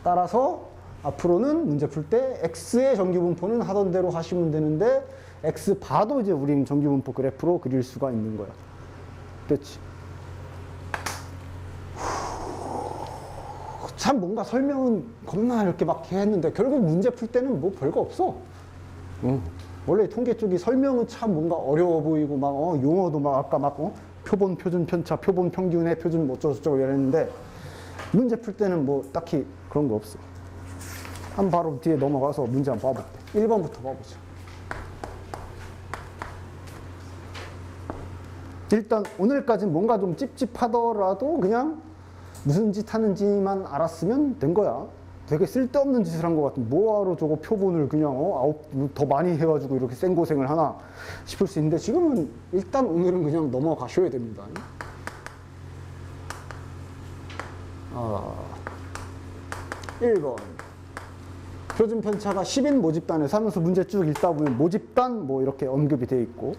따라서 앞으로는 문제 풀 때 X의 정기분포는 하던 대로 하시면 되는데 X바도 이제 우린 정기분포 그래프로 그릴 수가 있는 거야. 됐지? 참 뭔가 설명은 겁나 이렇게 막 했는데 결국 문제 풀 때는 뭐 별거 없어. 원래 통계 쪽이 설명은 참 뭔가 어려워 보이고 막 용어도 막 아까 막 표본, 표준, 편차, 표본, 평균의 표준 뭐 어쩌고저쩌고 이랬는데 문제 풀 때는 뭐 딱히 그런 거 없어. 한 바로 뒤에 넘어가서 문제 한번 봐볼게. 1번부터 봐보자. 일단 오늘까지는 뭔가 좀 찝찝하더라도 그냥 무슨 짓 하는지만 알았으면 된 거야. 되게 쓸데없는 짓을 한 것 같은, 뭐하러 저거 표본을 그냥 더 많이 해가지고 이렇게 생고생을 하나 싶을 수 있는데 지금은 일단 오늘은 그냥 넘어가셔야 됩니다. 1번 표준 편차가 10인 모집단에서 하면서 문제 쭉 읽다 보면 모집단 뭐 이렇게 언급이 돼 있고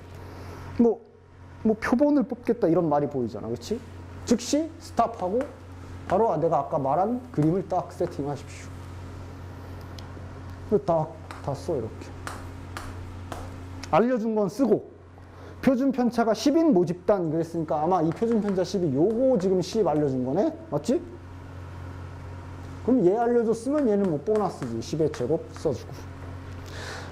뭐 표본을 뽑겠다 이런 말이 보이잖아. 그렇지? 즉시 스탑하고 바로 내가 아까 말한 그림을 딱 세팅하십시오. 다 써 이렇게. 알려준 건 쓰고 표준 편차가 10인 모집단 그랬으니까 아마 이 표준 편차 10이 요거 지금 10 알려준 거네? 맞지? 그럼 얘 알려줬으면 얘는 뭐 보너스지. 10의 제곱 써주고.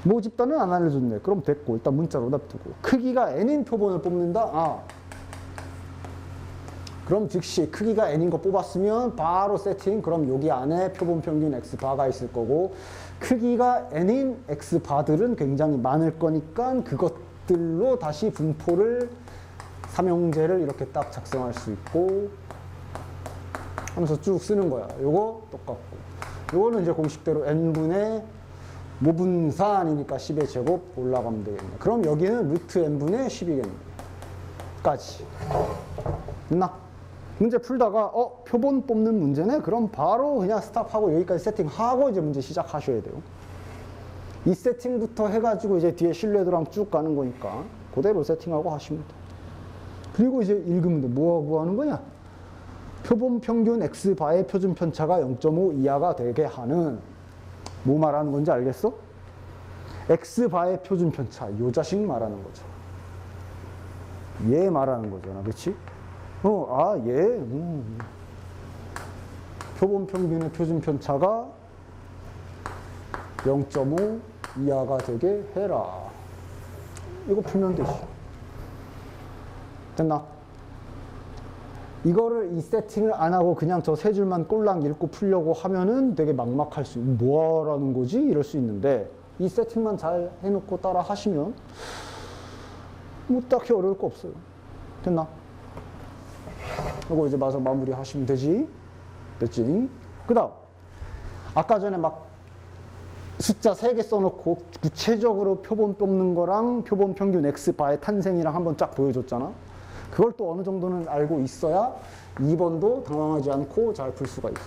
모집단은 안 알려줬네. 그럼 됐고 일단 문자로 놔두고. 크기가 n인 표본을 뽑는다? 그럼 즉시 크기가 n인 거 뽑았으면 바로 세팅. 그럼 여기 안에 표본 평균 x바가 있을 거고 크기가 n인 x바들은 굉장히 많을 거니까 그것들로 다시 분포를 삼형제를 이렇게 딱 작성할 수 있고 하면서 쭉 쓰는 거야. 요거 똑같고 요거는 이제 공식대로 n분의 모분산이니까 10의 제곱 올라가면 되겠네. 그럼 여기는 루트 n분의 10이겠네. 까지. 됐나? 문제 풀다가 표본 뽑는 문제네? 그럼 바로 그냥 스탑하고 여기까지 세팅하고 이제 문제 시작하셔야 돼요. 이 세팅부터 해가지고 이제 뒤에 신뢰도랑 쭉 가는 거니까 그대로 세팅하고 하시면 돼. 그리고 이제 읽으면 돼. 뭐 하는 거냐? 표본 평균 x바의 표준 편차가 0.5 이하가 되게 하는 뭐 말하는 건지 알겠어? x바의 표준 편차 요 자식 말하는 거죠. 얘 말하는 거잖아. 그렇지? 얘 표본 평균의 표준 편차가 0.5 이하가 되게 해라. 이거 풀면 되지. 됐나? 이거를 이 세팅을 안 하고 그냥 저 세 줄만 꼴랑 읽고 풀려고 하면은 되게 막막할 수 있고 뭐라는 거지? 이럴 수 있는데 이 세팅만 잘 해놓고 따라 하시면 뭐 딱히 어려울 거 없어요. 됐나? 이거 이제 마저 마무리 하시면 되지. 됐지? 그 다음 아까 전에 막 숫자 3개 써놓고 구체적으로 표본 뽑는 거랑 표본 평균 x바의 탄생이랑 한번 쫙 보여줬잖아. 그걸 또 어느 정도는 알고 있어야 2번도 당황하지 않고 잘 풀 수가 있어.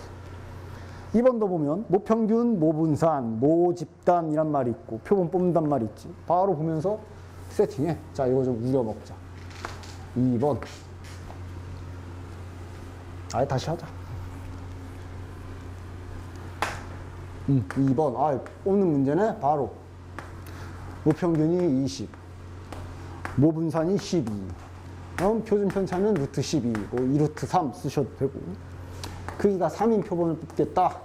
2번도 보면 모평균, 모분산, 모집단이란 말이 있고 표본 뽑는단 말이 있지. 바로 보면서 세팅해. 자, 이거 좀 우려 먹자. 2번. 아예 다시 하자. 2번. 뽑는 문제네. 바로. 모평균이 20. 모분산이 12. 그럼 표준 편차는 루트 12, 뭐 2루트 3 쓰셔도 되고. 크기가 3인 표본을 뽑겠다.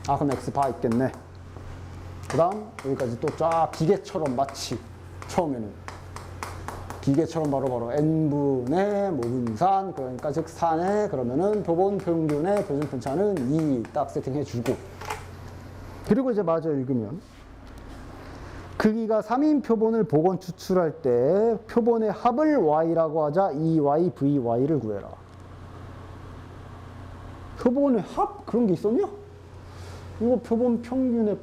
그럼 X바 있겠네. 그 다음, 여기까지 또 쫙 기계처럼 마치 처음에는. 기계처럼 바로 n분의 모분산, 그러니까 즉 4네, 그러면은 표본 평균의 표준 편차는 2 딱 세팅해주고. 그리고 이제 마저 읽으면 크기가 3인 표본을 복원 추출할 때 표본의 합을 y라고 하자 EY, VY를 구해라. 표본의 합? 그런 게 있었냐? 이거 표본 평균의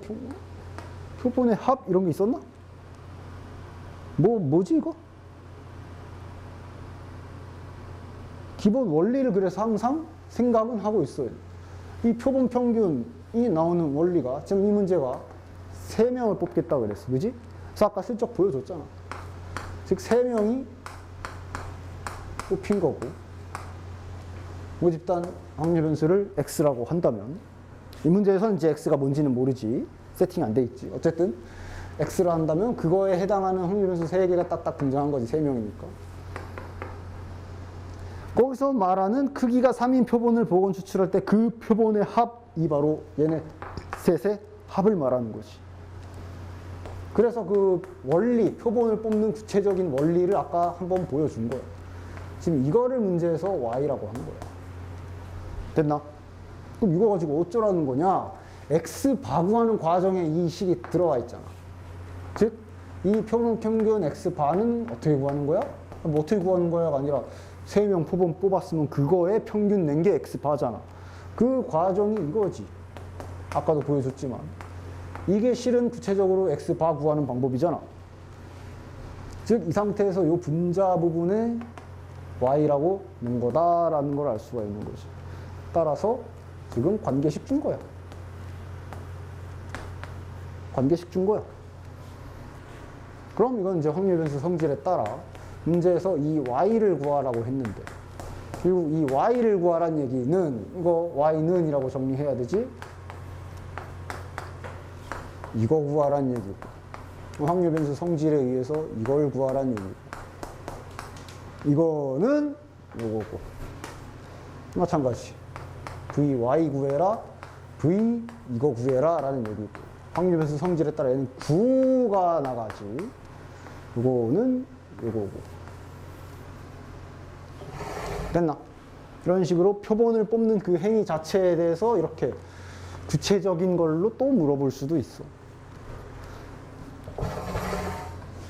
표본의 합? 이런 게 있었나? 뭐지 이거? 기본 원리를 그래서 항상 생각은 하고 있어요. 이 표본 평균이 나오는 원리가, 지금 이 문제가 3명을 뽑겠다 그랬어. 그지? 그래서 아까 슬쩍 보여줬잖아. 즉, 3명이 뽑힌 거고, 모집단 확률 변수를 x라고 한다면, 이 문제에서는 이제 x가 뭔지는 모르지. 세팅 안 돼 있지. 어쨌든, x라 한다면 그거에 해당하는 확률 변수 3개가 딱딱 등장한 거지. 3명이니까. 거기서 말하는 크기가 3인 표본을 복원 추출할 때 그 표본의 합이 바로 얘네 셋의 합을 말하는 거지. 그래서 그 원리, 표본을 뽑는 구체적인 원리를 아까 한번 보여준 거야. 지금 이거를 문제에서 y라고 하는 거야. 됐나? 그럼 이거 가지고 어쩌라는 거냐? x 바구하는 과정에 이 식이 들어와 있잖아. 즉, 이 표본 평균 x 바는 어떻게 구하는 거야? 뭐 어떻게 구하는 거야가 아니라 3명 표본 뽑았으면 그거에 평균 낸 게 x바잖아. 그 과정이 이거지. 아까도 보여줬지만. 이게 실은 구체적으로 x바 구하는 방법이잖아. 즉, 이 상태에서 이 분자 부분에 y라고 넣은 거다라는 걸 알 수가 있는 거지. 따라서 지금 관계식 준 거야. 관계식 준 거야. 그럼 이건 이제 확률 변수 성질에 따라 문제에서 이 y를 구하라고 했는데, 그리고 이 y를 구하라는 얘기는, 이거 y는 이라고 정리해야 되지? 이거 구하라는 얘기고, 확률 변수 성질에 의해서 이걸 구하라는 얘기고, 이거는 요거고, 마찬가지. vy 구해라, v 이거 구해라 라는 얘기고, 확률 변수 성질에 따라 얘는 9가 나가지, 요거는 요거고. 됐나? 이런 식으로 표본을 뽑는 그 행위 자체에 대해서 이렇게 구체적인 걸로 또 물어볼 수도 있어.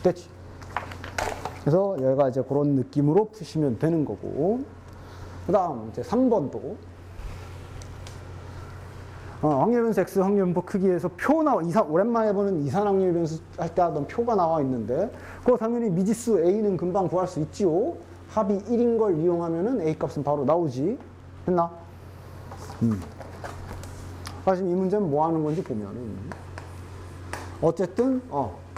됐지? 그래서 얘가 이제 그런 느낌으로 푸시면 되는 거고. 그 다음 이제 3번도 확률 변수 x 확률 분포 크기에서 표 나와, 오랜만에 보는 이산 확률 변수 할 때 하던 표가 나와 있는데, 그거 당연히 미지수 a는 금방 구할 수 있지요. 합이 1인 걸 이용하면은 a 값은 바로 나오지. 됐나? 지금 이 문제는 뭐 하는 건지 보면은, 어쨌든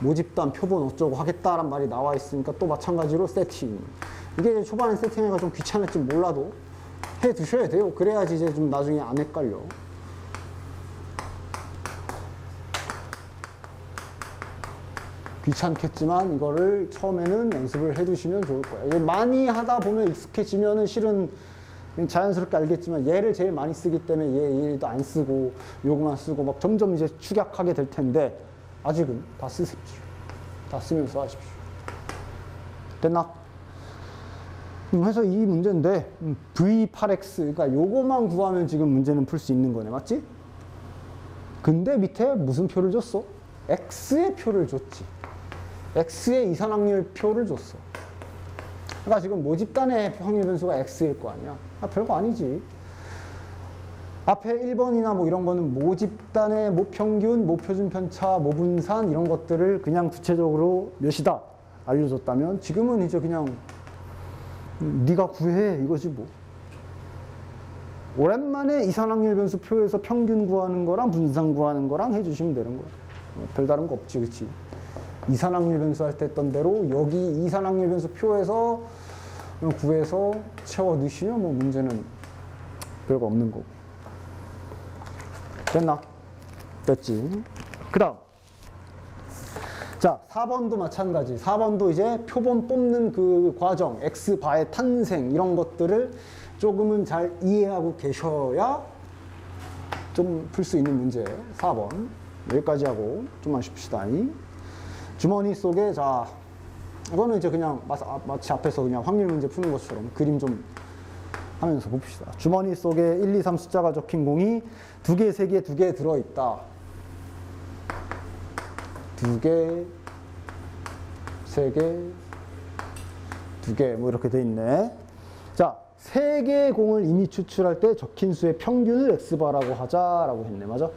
모집단 표본 어쩌고 하겠다란 말이 나와 있으니까 또 마찬가지로 세팅. 이게 초반에 세팅하기가 좀 귀찮을지 몰라도 해 두셔야 돼요. 그래야지 이제 좀 나중에 안 헷갈려. 귀찮겠지만 이거를 처음에는 연습을 해두시면 좋을 거예요. 많이 하다 보면 익숙해지면은 실은 자연스럽게 알겠지만 얘를 제일 많이 쓰기 때문에 얘도 안 쓰고 요거만 쓰고 막 점점 이제 축약하게 될 텐데, 아직은 다 쓰십시오. 다 쓰면서 하십시오. 됐나? 그래서 이 문제인데 V8X, 그러니까 요거만 구하면 지금 문제는 풀 수 있는 거네. 맞지? 근데 밑에 무슨 표를 줬어? X의 표를 줬지. X의 이산 확률 표를 줬어. 그러니까 지금 모집단의 확률 변수가 X일 거 아니야. 별거 아니지. 앞에 1번이나 뭐 이런 거는 모집단의 모평균, 모표준 편차, 모분산 이런 것들을 그냥 구체적으로 몇이다 알려줬다면, 지금은 이제 그냥 네가 구해 이거지 뭐. 오랜만에 이산 확률 변수 표에서 평균 구하는 거랑 분산 구하는 거랑 해주시면 되는 거야. 별다른 거 없지, 그치? 이산 확률 변수 할 때 했던 대로 여기 이산 확률 변수 표에서 그럼 구해서 채워 넣으시면 뭐 문제는 별거 없는 거고. 됐나? 됐지. 그 다음. 자, 4번도 마찬가지. 4번도 이제 표본 뽑는 그 과정, X바의 탄생, 이런 것들을 조금은 잘 이해하고 계셔야 좀 풀 수 있는 문제. 4번. 여기까지 하고 좀만 쉽시다. 주머니 속에, 자, 이거는 이제 그냥 마치 앞에서 그냥 확률 문제 푸는 것처럼 그림 좀 하면서 봅시다. 주머니 속에 1, 2, 3 숫자가 적힌 공이 2개, 3개, 2개 들어있다. 2개, 3개, 2개, 뭐 이렇게 돼 있네. 자, 3개의 공을 이미 추출할 때 적힌 수의 평균을 X바라고 하자라고 했네. 맞아?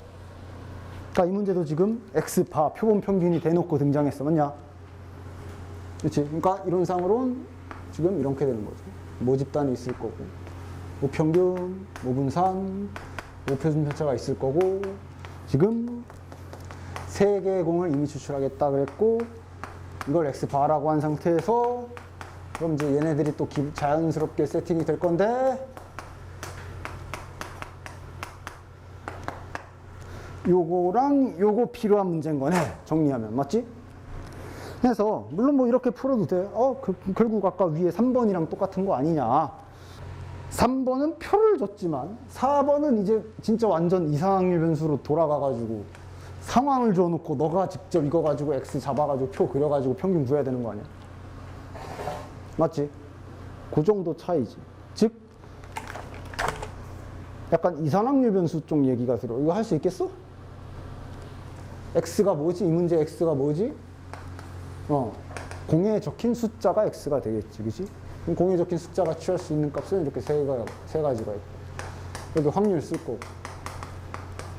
그러니까 이 문제도 지금 X바, 표본 평균이 대놓고 등장했어. 맞냐? 그렇지? 그러니까 이론상으로는 지금 이렇게 되는 거죠. 모집단이 있을 거고, 모평균, 모분산, 모표준 편차가 있을 거고, 지금 3개의 공을 이미 추출하겠다 그랬고, 이걸 X바라고 한 상태에서, 그럼 이제 얘네들이 또 자연스럽게 세팅이 될 건데, 요거랑 요거 필요한 문제인 거네. 정리하면. 맞지? 그래서 물론 뭐 이렇게 풀어도 돼. 결국 아까 위에 3번이랑 똑같은 거 아니냐. 3번은 표를 줬지만 4번은 이제 진짜 완전 이상확률 변수로 돌아가가지고 상황을 줘놓고 너가 직접 이거 가지고 X 잡아가지고 표 그려가지고 평균 구해야 되는 거 아니야. 맞지? 그 정도 차이지. 즉 약간 이상확률 변수 쪽 얘기가 들어. 이거 할 수 있겠어? X가 뭐지? 이 문제 X가 뭐지? 공에 적힌 숫자가 X가 되겠지. 그치? 그럼 공에 적힌 숫자가 취할 수 있는 값은 이렇게 세 가지가 있고, 여기 확률 쓸 거고,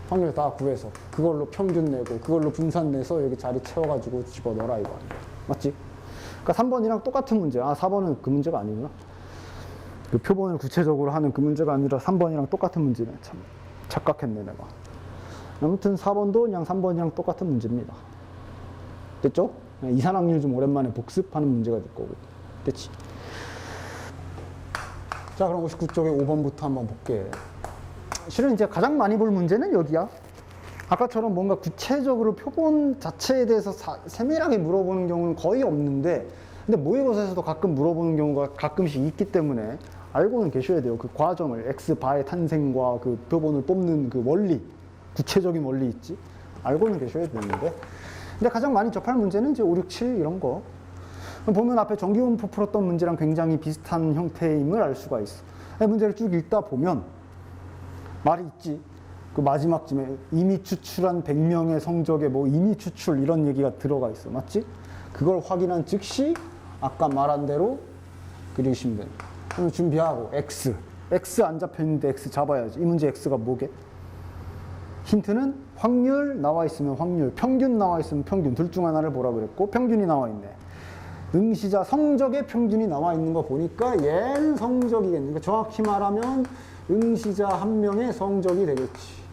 확률 다 구해서 그걸로 평균 내고 그걸로 분산 내서 여기 자리 채워가지고 집어넣어라 이거 아니야. 맞지? 그러니까 3번이랑 똑같은 문제. 4번은 그 문제가 아니구나. 그 표본을 구체적으로 하는 그 문제가 아니라 3번이랑 똑같은 문제네. 참 착각했네 내가. 아무튼 4번도 그냥 3번이랑 똑같은 문제입니다. 됐죠? 이산확률 좀 오랜만에 복습하는 문제가 될 거고. 됐지? 자, 그럼 59쪽에 5번부터 한번 볼게. 실은 이제 가장 많이 볼 문제는 여기야. 아까처럼 뭔가 구체적으로 표본 자체에 대해서 세밀하게 물어보는 경우는 거의 없는데, 근데 모의고사에서도 가끔 물어보는 경우가 가끔씩 있기 때문에 알고는 계셔야 돼요. 그 과정을, X바의 탄생과 그 표본을 뽑는 그 원리, 구체적인 원리 있지? 알고는 계셔야 되는데, 근데 가장 많이 접할 문제는 이제 5, 6, 7 이런 거. 보면 앞에 정기분포 풀었던 문제랑 굉장히 비슷한 형태임을 알 수가 있어. 문제를 쭉 읽다 보면 말이 있지. 그 마지막 쯤에 이미 추출한 100명의 성적에 뭐 이미 추출 이런 얘기가 들어가 있어. 맞지? 그걸 확인한 즉시 아까 말한 대로 그리시면 돼. 그럼 준비하고 X 안 잡혀있는데 X 잡아야지. 이 문제 X가 뭐게? 힌트는 확률 나와 있으면 확률, 평균 나와 있으면 평균, 둘 중 하나를 보라 그랬고 평균이 나와 있네. 응시자 성적의 평균이 나와 있는 거 보니까 얘는 성적이겠네. 그러니까 정확히 말하면 응시자 한 명의 성적이 되겠지.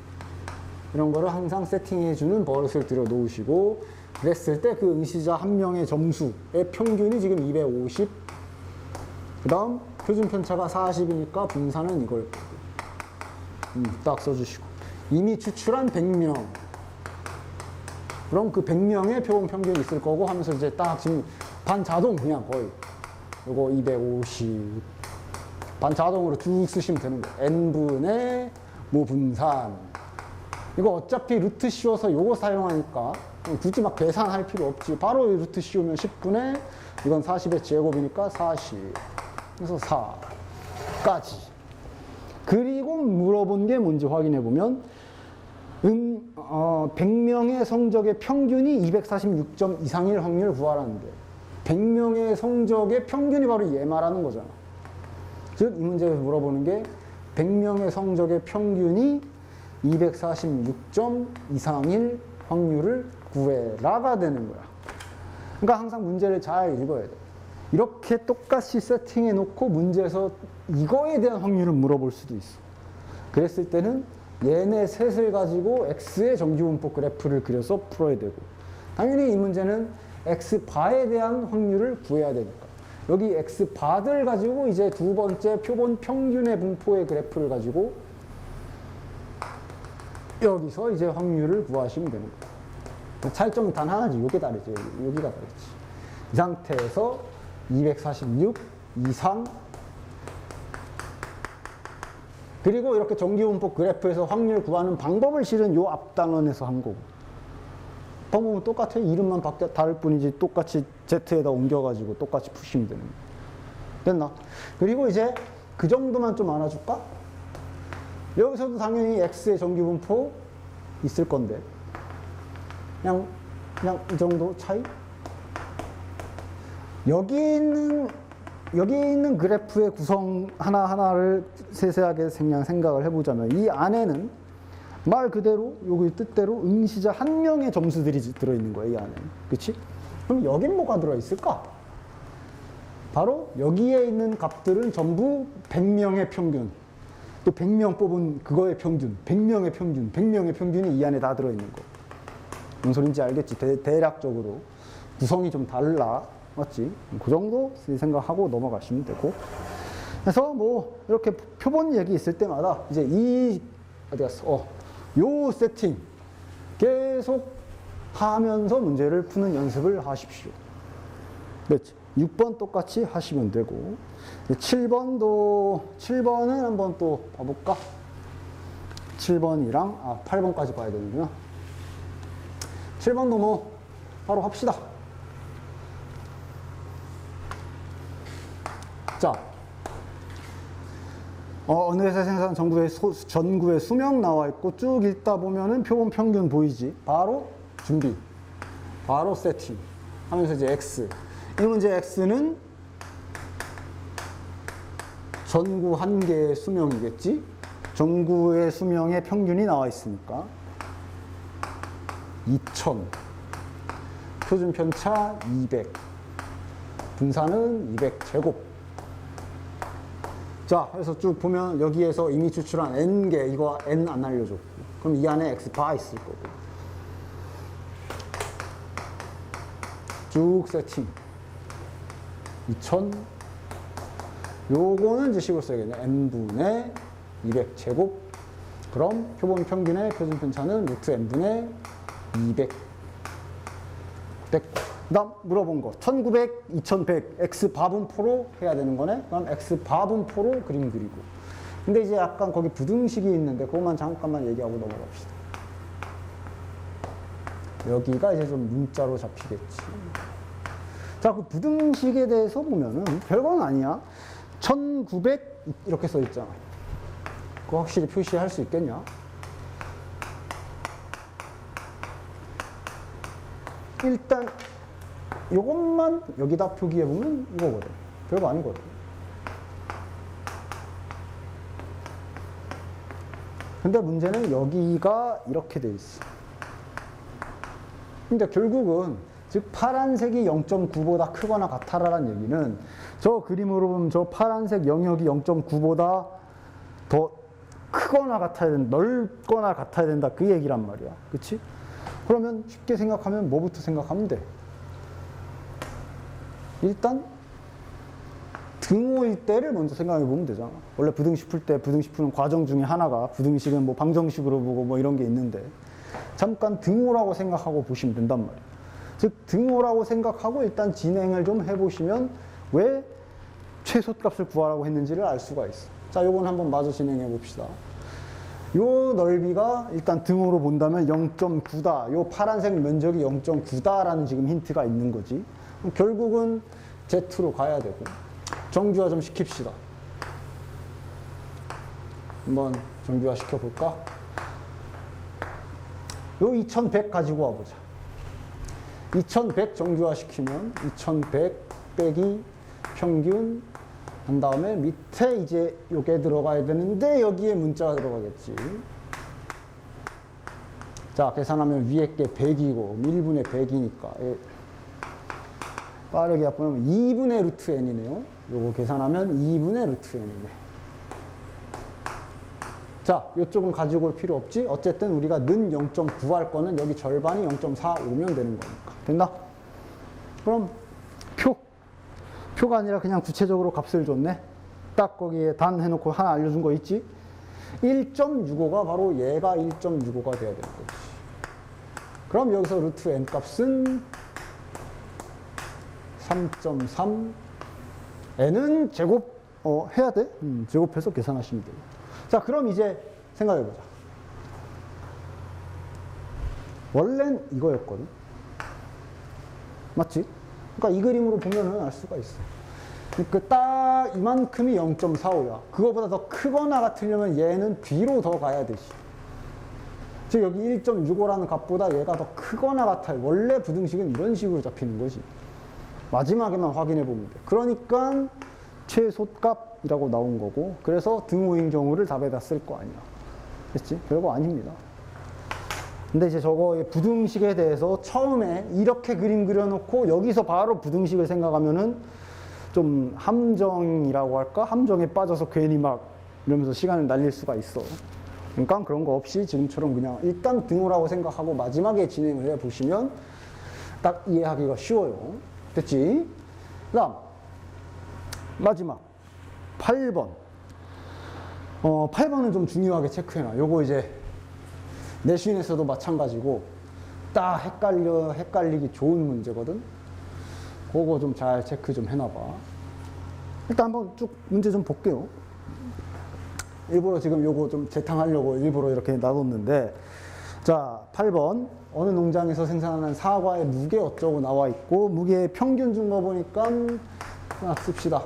이런 거를 항상 세팅해주는 버릇을 들여 놓으시고, 그랬을 때 그 응시자 한 명의 점수의 평균이 지금 250, 그 다음 표준 편차가 40이니까 분산은 이걸 딱 써주시고, 이미 추출한 100명, 그럼 그 100명의 표본 평균이 있을 거고 하면서 이제 딱 지금 반자동 그냥 거의 요거 250 반자동으로 쭉 쓰시면 되는 거예요. n분의 뭐 분산, 이거 어차피 루트 씌워서 요거 사용하니까 굳이 막 계산할 필요 없지. 바로 루트 씌우면 10분의 이건 40의 제곱이니까 40, 그래서 4까지. 그리고 물어본 게 뭔지 확인해 보면 100명의 성적의 평균이 246점 이상일 확률 구하라는데, 100명의 성적의 평균이 바로 얘 말하는 거잖아. 즉 이 문제에서 물어보는 게 100명의 성적의 평균이 246점 이상일 확률을 구해라가 되는 거야. 그러니까 항상 문제를 잘 읽어야 돼. 이렇게 똑같이 세팅해 놓고 문제에서 이거에 대한 확률을 물어볼 수도 있어. 그랬을 때는 얘네 셋을 가지고 X의 정기분포 그래프를 그려서 풀어야 되고, 당연히 이 문제는 X바에 대한 확률을 구해야 되니까 여기 x 바를 가지고 이제 두 번째 표본 평균의 분포의 그래프를 가지고 여기서 이제 확률을 구하시면 되는 거예요. 차이점은 단 하나지. 요게 다르지. 여기가 다르지. 이 상태에서 246 이상, 그리고 이렇게 정기분포 그래프에서 확률 구하는 방법을 실은 요 앞단원에서 한 거고. 방법은 똑같아요. 이름만 다를 뿐이지 똑같이 Z에다 옮겨가지고 똑같이 푸시면 되는 거예요. 됐나? 그리고 이제 그 정도만 좀 알아줄까? 여기서도 당연히 X의 정기분포 있을 건데 그냥 이 정도 차이? 여기 있는 그래프의 구성 하나하나를 세세하게 그냥 생각을 해보자면 이 안에는 말 그대로 여기 뜻대로 응시자 한 명의 점수들이 들어있는 거예요. 이 안에. 그치? 그럼 여긴 뭐가 들어있을까? 바로 여기에 있는 값들은 전부 100명의 평균, 또 100명 뽑은 그거의 평균, 100명의 평균, 100명의 평균이 이 안에 다 들어있는 거. 무슨 소린지 알겠지? 대략적으로 구성이 좀 달라. 맞지? 그 정도 생각하고 넘어가시면 되고. 그래서 뭐 이렇게 표본 얘기 있을 때마다 이제 어디 갔어? 요 세팅 계속 하면서 문제를 푸는 연습을 하십시오. 그렇지? 6번 똑같이 하시면 되고 7번은 한번 또 봐볼까? 7번이랑 8번까지 봐야 되는구나. 7번도 뭐 바로 합시다. 자, 어느 회사 생산 전구의 수명 나와 있고 쭉 읽다 보면은 표본 평균 보이지? 바로 준비, 바로 세팅 하면서 이제 X. 이 문제 X는 전구 한 개의 수명이겠지? 전구의 수명의 평균이 나와 있으니까 2000, 표준 편차 200, 분산은 200제곱. 자, 그래서 쭉 보면 여기에서 이미 추출한 N개, 이거 N 안 알려줬고, 그럼 이 안에 X바 있을 거고. 쭉 세팅. 2000. 요거는 이제 식으로 써야겠네. N분의 200제곱. 그럼 표본 평균의 표준 편차는 루트 N분의 200. 됐고. 그 다음 물어본 거 1900, 2100 X바분포로 해야 되는 거네. 그럼 X바분포로 그림 그리고. 근데 이제 약간 거기 부등식이 있는데 그것만 잠깐만 얘기하고 넘어갑시다. 여기가 이제 좀 문자로 잡히겠지. 자, 그 부등식에 대해서 보면은 별건 아니야. 1900 이렇게 써 있잖아. 그거 확실히 표시할 수 있겠냐? 일단 요것만 여기다 표기해보면 이거거든. 별거 아니거든. 근데 문제는 여기가 이렇게 돼 있어. 근데 결국은 즉 파란색이 0.9보다 크거나 같아라는 얘기는 저 그림으로 보면 저 파란색 영역이 0.9보다 더 크거나 같아야 된다, 넓거나 같아야 된다, 그 얘기란 말이야. 그치? 그러면 쉽게 생각하면 뭐부터 생각하면 돼? 일단 등호일 때를 먼저 생각해 보면 되잖아. 원래 부등식 풀 때 부등식 푸는 과정 중에 하나가 부등식은 뭐 방정식으로 보고 뭐 이런 게 있는데 잠깐 등호라고 생각하고 보시면 된단 말이야. 즉 등호라고 생각하고 일단 진행을 좀 해보시면 왜 최소값을 구하라고 했는지를 알 수가 있어. 자, 요건 한번 마저 진행해 봅시다. 요 넓이가 일단 등호로 본다면 0.9다. 요 파란색 면적이 0.9다라는 지금 힌트가 있는 거지. 결국은 Z로 가야 되고 정규화 좀 시킵시다. 한번 정규화 시켜볼까? 요 2100 가지고 와보자. 2100 정규화 시키면 2100 빼기 평균 한 다음에 밑에 이제 요게 들어가야 되는데 여기에 문자가 들어가겠지. 자, 계산하면 위에 게 100이고 1분의 100이니까 빠르게 보면 2분의 루트 n이네요. 요거 계산하면 2분의 루트 n이네. 자, 이쪽은 가지고 올 필요 없지? 어쨌든 우리가 는 0.9 할 거는 여기 절반이 0.4 오면 되는 거니까. 됐나? 그럼 표가 아니라 그냥 구체적으로 값을 줬네. 딱 거기에 단 해놓고 하나 알려준 거 있지? 1.65가 바로 얘가 1.65가 돼야 되는 거지. 그럼 여기서 루트 n 값은 3.3. n은 제곱 해야 돼? 제곱해서 계산하시면 돼요. 자, 그럼 이제 생각해보자. 원래는 이거였거든. 맞지? 그러니까 이 그림으로 보면은 알 수가 있어. 그러니까 딱 이만큼이 0.45야. 그거보다 더 크거나 같으려면 얘는 뒤로 더 가야 되지. 즉 여기 1.65라는 값보다 얘가 더 크거나 같아요. 원래 부등식은 이런 식으로 잡히는 거지. 마지막에만 확인해 보면 돼. 그러니까 최소값이라고 나온 거고, 그래서 등호인 경우를 답에다 쓸 거 아니야. 됐지? 별거 아닙니다. 근데 이제 저거 부등식에 대해서 처음에 이렇게 그림 그려놓고 여기서 바로 부등식을 생각하면은 좀 함정이라고 할까? 함정에 빠져서 괜히 막 이러면서 시간을 날릴 수가 있어. 그러니까 그런 거 없이 지금처럼 그냥 일단 등호라고 생각하고 마지막에 진행을 해 보시면 딱 이해하기가 쉬워요. 됐지? 그 다음 마지막 8번. 8번은 좀 중요하게 체크해놔. 요거 이제 내신에서도 마찬가지고 딱 헷갈리기 좋은 문제거든. 그거 좀 잘 체크 좀 해놔봐. 일단 한번 쭉 문제 좀 볼게요. 일부러 지금 요거 좀 재탕하려고 일부러 이렇게 놔뒀는데, 자, 8번. 어느 농장에서 생산하는 사과의 무게 어쩌고 나와 있고, 무게의 평균 준 거 보니까 하나 씁시다.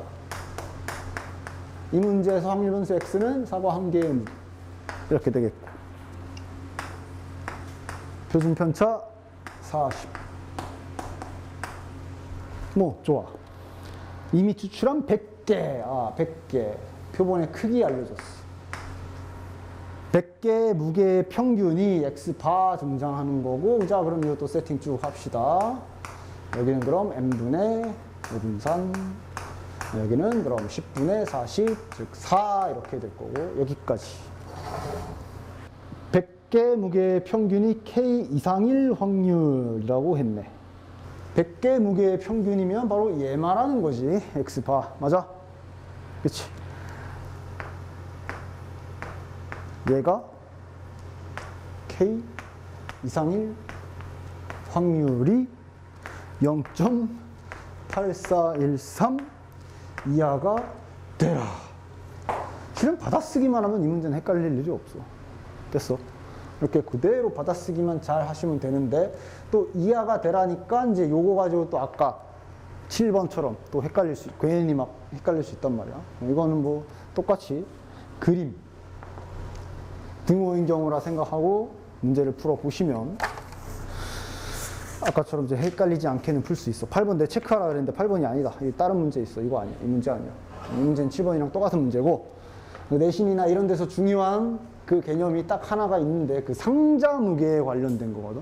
이 문제에서 확률 분수 x는 사과 한 개의 무게. 이렇게 되겠고. 표준 편차 40. 뭐 좋아. 이미 추출한 100개. 100개. 표본의 크기 알려줬어. 100개의 무게의 평균이 x바 등장하는 거고, 자, 그럼 이것도 세팅 쭉 합시다. 여기는 그럼 n분의 5분산, 여기는 그럼 10분의 40, 즉 4 이렇게 될 거고, 여기까지. 100개 무게의 평균이 k 이상일 확률이라고 했네. 100개 무게의 평균이면 바로 얘 말하는 거지. x바. 맞아? 그치? 얘가 k 이상일 확률이 0.8413 이하가 되라. 실은 받아쓰기만 하면 이 문제는 헷갈릴 일이 없어. 됐어? 이렇게 그대로 받아쓰기만 잘 하시면 되는데, 또 이하가 되라니까 이제 요거 가지고 또 아까 7번처럼 또 괜히 막 헷갈릴 수 있단 말이야. 이거는 뭐 똑같이 그림, 등호인 경우라 생각하고 문제를 풀어보시면 아까처럼 이제 헷갈리지 않게는 풀 수 있어. 8번 내 체크하라 그랬는데 8번이 아니다. 이 다른 문제 있어. 이거 아니야. 이 문제 아니야. 이 문제는 7번이랑 똑같은 문제고, 내신이나 이런 데서 중요한 그 개념이 딱 하나가 있는데, 그 상자 무게에 관련된 거거든.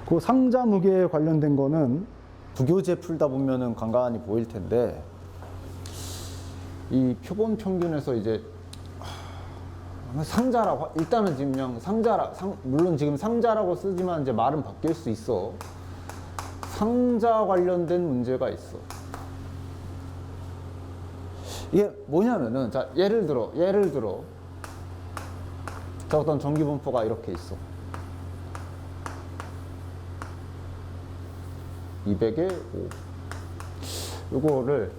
그 상자 무게에 관련된 거는 부교재 풀다 보면은 간간히 보일 텐데, 이 표본 평균에서 이제 상자라고, 일단은 지금 그냥 물론 지금 상자라고 쓰지만 이제 말은 바뀔 수 있어. 상자 관련된 문제가 있어. 이게 뭐냐면은, 자, 예를 들어 자, 어떤 전기분포가 이렇게 있어. 200에 5. 요거를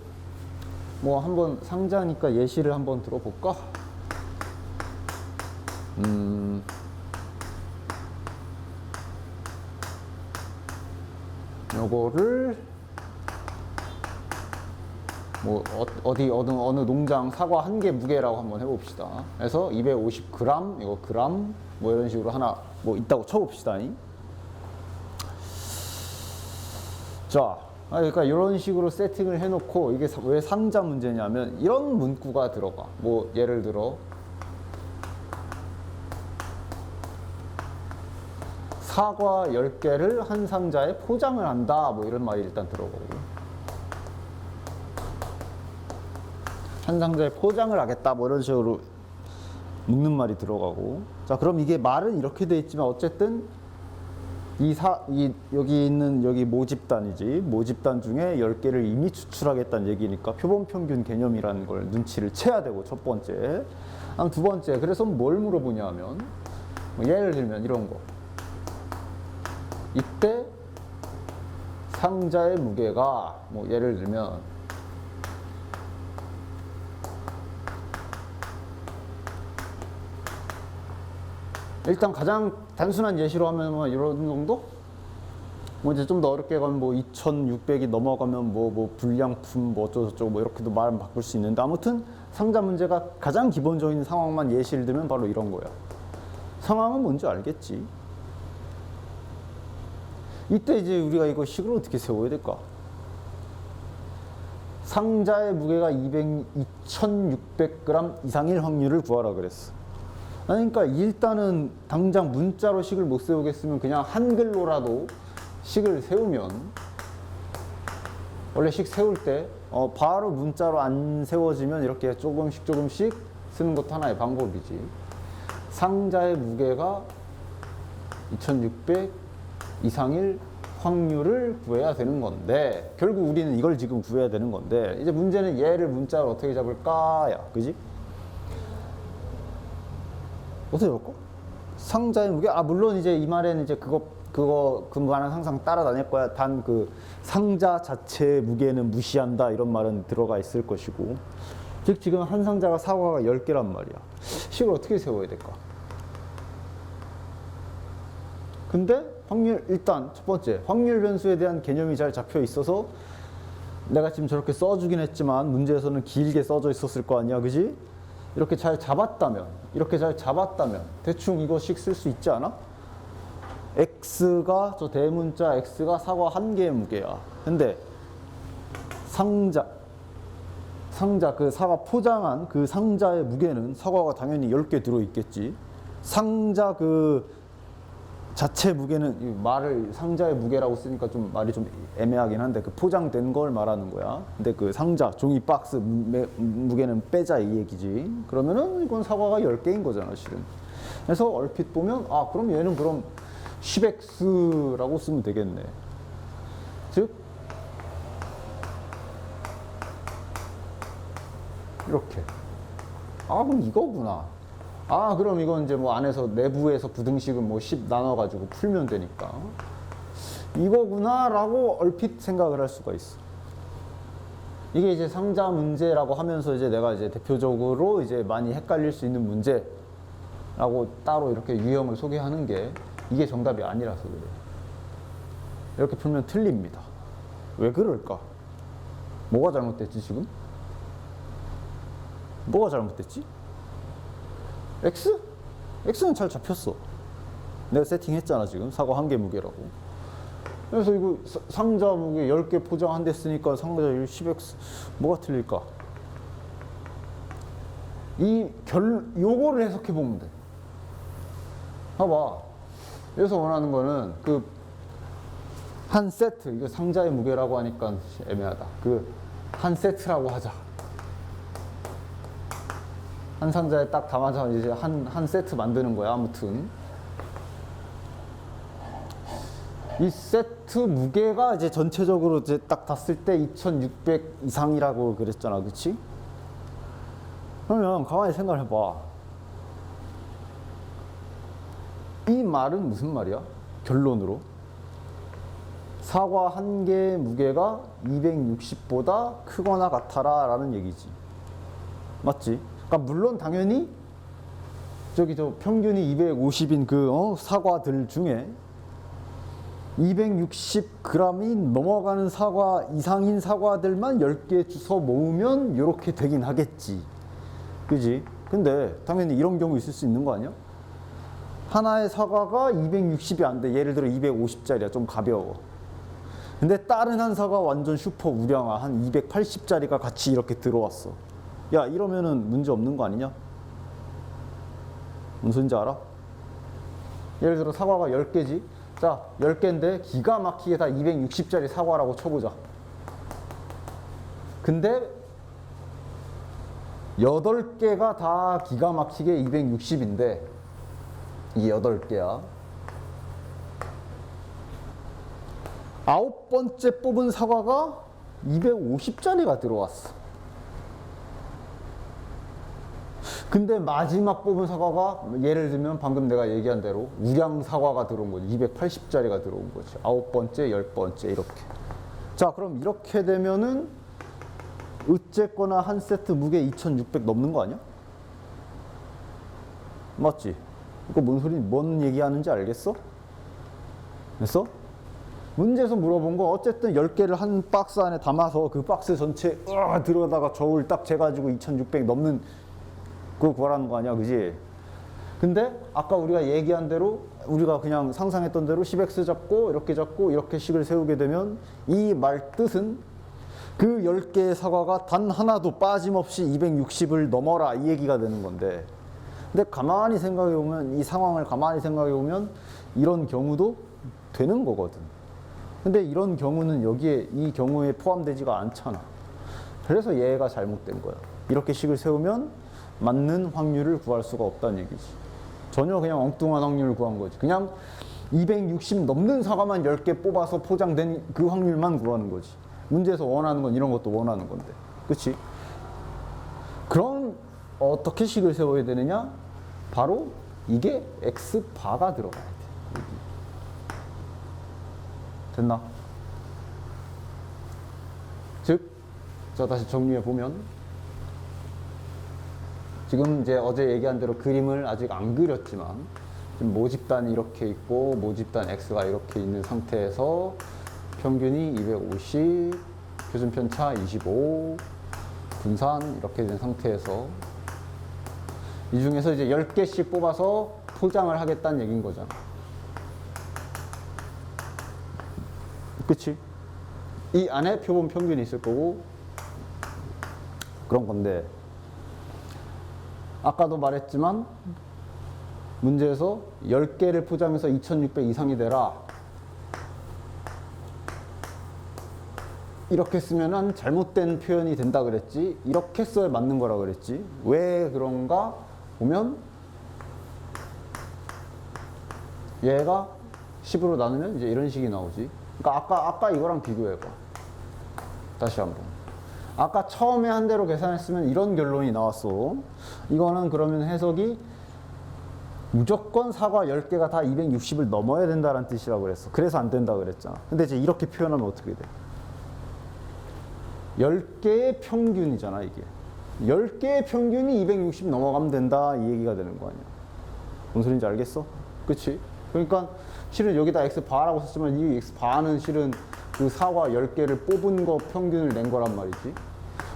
뭐 한번 상자니까 예시를 한번 들어볼까? 요거를 뭐 어느 농장 사과 한 개 무게라고 한번 해봅시다. 그래서 250g, 이거 그램, 뭐 이런 식으로 하나 뭐 있다고 쳐봅시다. 자, 그러니까 이런 식으로 세팅을 해놓고, 이게 왜 상자 문제냐면 이런 문구가 들어가. 뭐 예를 들어 사과 10개를 한 상자에 포장을 한다, 뭐 이런 말이 일단 들어가고, 한 상자에 포장을 하겠다, 뭐 이런 식으로 묶는 말이 들어가고. 자, 그럼 이게 말은 이렇게 돼 있지만 어쨌든 여기 있는 여기 모집단이지. 모집단 중에 10개를 이미 추출하겠다는 얘기니까 표본 평균 개념이라는 걸 눈치를 채야 되고, 첫 번째. 두 번째, 그래서 뭘 물어보냐 하면, 뭐 예를 들면 이런 거. 이때 상자의 무게가, 뭐 예를 들면 일단 가장 단순한 예시로 하면 뭐 이런 정도? 뭐 이제 좀 더 어렵게 가면 뭐 2,600이 넘어가면 뭐 불량품 뭐 어쩌고저쩌고 뭐 이렇게도 말 바꿀 수 있는데, 아무튼 상자 문제가 가장 기본적인 상황만 예시를 들면 바로 이런 거야. 상황은 뭔지 알겠지? 이때 이제 우리가 이거 식을 어떻게 세워야 될까? 상자의 무게가 2,600g 이상일 확률을 구하라 그랬어. 그러니까 일단은 당장 문자로 식을 못 세우겠으면 그냥 한글로라도 식을 세우면, 원래 식 세울 때 바로 문자로 안 세워지면 이렇게 조금씩 쓰는 것도 하나의 방법이지. 상자의 무게가 2,600 이상일 확률을 구해야 되는 건데, 결국 우리는 이걸 지금 구해야 되는 건데, 이제 문제는 얘를 문자로 어떻게 잡을까야, 그지? 어떻게 잡을까? 상자의 무게? 물론 이제 이 말에는 이제 그 말은 항상 따라다닐 거야. 단 그 상자 자체의 무게는 무시한다, 이런 말은 들어가 있을 것이고. 즉, 지금 한 상자가 사과가 10개란 말이야. 식을 어떻게 세워야 될까? 근데 일단 첫 번째, 확률 변수에 대한 개념이 잘 잡혀 있어서 내가 지금 저렇게 써주긴 했지만 문제에서는 길게 써져 있었을 거 아니야, 그지? 이렇게 잘 잡았다면 대충 이거씩 쓸 수 있지 않아? X가, 저 대문자 X가 사과 한 개의 무게야. 근데 상자 그 사과 포장한 그 상자의 무게는, 사과가 당연히 10개 들어있겠지. 상자 그 자체 무게는, 말을 상자의 무게라고 쓰니까 좀 말이 좀 애매하긴 한데, 그 포장된 걸 말하는 거야. 근데 그 상자, 종이 박스 무게는 빼자, 이 얘기지. 그러면은 이건 사과가 10개인 거잖아, 실은. 그래서 얼핏 보면, 그럼 얘는 그럼 10X라고 쓰면 되겠네. 즉, 이렇게. 그럼 이거구나. 그럼 이건 이제 뭐 안에서 내부에서 부등식은 뭐 10 나눠가지고 풀면 되니까 이거구나라고 얼핏 생각을 할 수가 있어. 이게 이제 상자 문제라고 하면서 이제 내가 이제 대표적으로 이제 많이 헷갈릴 수 있는 문제라고 따로 이렇게 유형을 소개하는 게, 이게 정답이 아니라서 그래. 이렇게 풀면 틀립니다. 왜 그럴까? 뭐가 잘못됐지 지금? 뭐가 잘못됐지? X? X는 잘 잡혔어. 내가 세팅했잖아, 지금. 사과 한 개 무게라고. 그래서 이거 상자 무게 10개 포장 한 대 쓰니까 상자 10X. 뭐가 틀릴까? 요거를 해석해 보면 돼. 봐봐. 여기서 원하는 거는 한 세트, 이거 상자의 무게라고 하니까 애매하다. 한 세트라고 하자. 한 상자에 딱 담아서 이제 한 세트 만드는 거야, 아무튼. 이 세트 무게가 이제 전체적으로 이제 딱 닿았을 때 2,600 이상이라고 그랬잖아, 그치? 그러면 가만히 생각을 해봐. 이 말은 무슨 말이야? 결론으로. 사과 한 개의 무게가 260보다 크거나 같아라 라는 얘기지. 맞지? 그러니까 물론 당연히 저 평균이 250인 사과들 중에 260g이 넘어가는 사과 이상인 사과들만 10개 주워 모으면 이렇게 되긴 하겠지. 그지? 근데 당연히 이런 경우 있을 수 있는 거 아니야? 하나의 사과가 260이 안 돼. 예를 들어 250짜리야. 좀 가벼워. 근데 다른 한 사과 완전 슈퍼 우량아. 한 280짜리가 같이 이렇게 들어왔어. 야, 이러면은 문제 없는 거 아니냐? 무슨 소린지 알아? 예를 들어 사과가 10개지? 자, 10개인데 기가 막히게 다 260짜리 사과라고 쳐보자. 근데 8개가 다 기가 막히게 260인데 이게 8개야. 9번째 뽑은 사과가 250짜리가 들어왔어. 근데 마지막 뽑은 사과가 예를 들면 방금 내가 얘기한 대로 우량 사과가 들어온 거지. 280짜리가 들어온 거지. 9번째, 10번째 이렇게. 자, 그럼 이렇게 되면은 어쨌거나 한 세트 무게 2600 넘는 거 아니야? 맞지? 이거 뭔 소리, 뭔 얘기하는지 알겠어? 됐어? 문제에서 물어본 거 어쨌든 10개를 한 박스 안에 담아서 그 박스 전체에 들어다가 저울 딱 재가지고 2600 넘는 그거 구하라는 거 아니야, 그지? 근데 아까 우리가 얘기한 대로 우리가 그냥 상상했던 대로 10x 잡고 이렇게 식을 세우게 되면 이 말 뜻은 그 10개의 사과가 단 하나도 빠짐없이 260을 넘어라 이 얘기가 되는 건데, 근데 가만히 생각해 보면, 이 상황을 가만히 생각해 보면 이런 경우도 되는 거거든. 근데 이런 경우는 여기에 이 경우에 포함되지가 않잖아. 그래서 얘가 잘못된 거야. 이렇게 식을 세우면 맞는 확률을 구할 수가 없다는 얘기지. 전혀 그냥 엉뚱한 확률을 구한 거지. 그냥 260 넘는 사과만 10개 뽑아서 포장된 그 확률만 구하는 거지. 문제에서 원하는 건 이런 것도 원하는 건데. 그치? 그럼 어떻게 식을 세워야 되느냐? 바로 이게 X바가 들어가야 돼. 됐나? 즉, 자, 다시 정리해 보면, 지금 이제 어제 얘기한 대로 그림을 아직 안 그렸지만, 지금 모집단이 이렇게 있고, 모집단 X가 이렇게 있는 상태에서 평균이 250, 표준 편차 25, 분산 이렇게 된 상태에서 이 중에서 이제 10개씩 뽑아서 포장을 하겠다는 얘기인 거잖아. 그치? 이 안에 표본 평균이 있을 거고 그런 건데, 아까도 말했지만 문제에서 10개를 포장해서 2600 이상이 되라 이렇게 쓰면은 잘못된 표현이 된다 그랬지, 이렇게 써야 맞는 거라 그랬지. 왜 그런가 보면 얘가 10으로 나누면 이제 이런 식이 나오지. 그러니까 아까 이거랑 비교해봐. 다시 한번. 아까 처음에 한 대로 계산했으면 이런 결론이 나왔어. 이거는 그러면 해석이 무조건 사과 10개가 다 260을 넘어야 된다는 뜻이라고 그랬어. 그래서 안 된다 그랬잖아. 근데 이제 이렇게 표현하면 어떻게 돼? 10개의 평균이잖아, 이게. 10개의 평균이 260 넘어가면 된다, 이 얘기가 되는 거 아니야. 뭔 소린지 알겠어? 그치? 그러니까 실은 여기다 X바라고 썼지만 이 X바는 실은 그 사과 10개를 뽑은 거 평균을 낸 거란 말이지.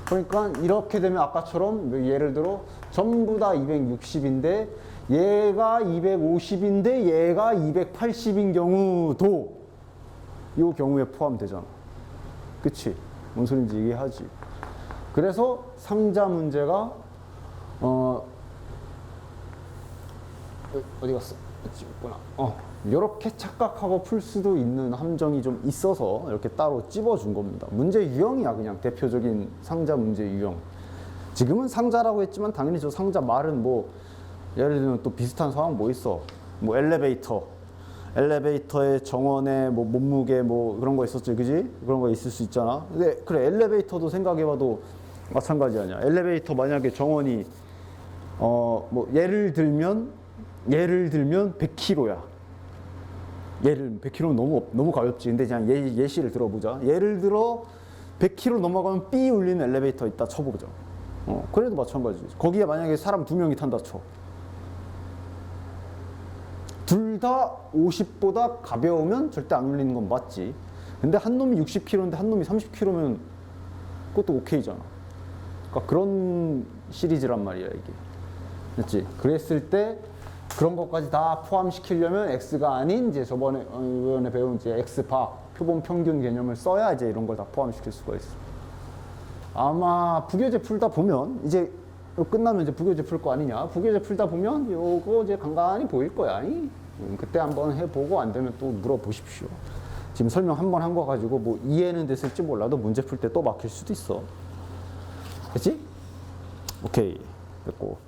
그러니까 이렇게 되면 아까처럼 예를 들어 전부 다 260인데 얘가 250인데 얘가 280인 경우도 이 경우에 포함되잖아. 그치? 뭔 소린지 이해하지? 그래서 상자 문제가 어디 갔어? 있구나. 이렇게 착각하고 풀 수도 있는 함정이 좀 있어서 이렇게 따로 찝어준 겁니다. 문제 유형이야, 그냥 대표적인 상자 문제 유형. 지금은 상자라고 했지만 당연히 저 상자 말은 뭐 예를 들면 또 비슷한 상황 뭐 있어? 뭐 엘리베이터의 정원에 뭐 몸무게 뭐 그런 거 있었지, 그지? 그런 거 있을 수 있잖아. 근데 그래, 엘리베이터도 생각해봐도 마찬가지 아니야. 엘리베이터 만약에 정원이 뭐 예를 들면 100kg야. 100kg는 너무 가볍지. 근데 그냥 예시를 들어보자. 예를 들어 100kg 넘어가면 삐 울리는 엘리베이터 있다 쳐보자. 그래도 마찬가지지. 거기에 만약에 사람 2명이 탄다 쳐. 둘 다 50보다 가벼우면 절대 안 울리는 건 맞지. 근데 한 놈이 60kg인데 한 놈이 30kg면 그것도 오케이잖아. 그러니까 그런 시리즈란 말이야, 이게. 그렇지? 그랬을 때 그런 것까지 다 포함시키려면 X가 아닌 이제 저번에 배운 이제 X바 표본 평균 개념을 써야 이제 이런 걸 다 포함시킬 수가 있어. 아마 부교재 풀다 보면 이제 끝나면 이제 부교재 풀 거 아니냐? 부교재 풀다 보면 요거 이제 간간히 보일 거야. 그때 한번 해보고 안 되면 또 물어보십시오. 지금 설명 한 번 한 거 가지고 뭐 이해는 됐을지 몰라도 문제 풀 때 또 막힐 수도 있어. 그치? 오케이. 됐고.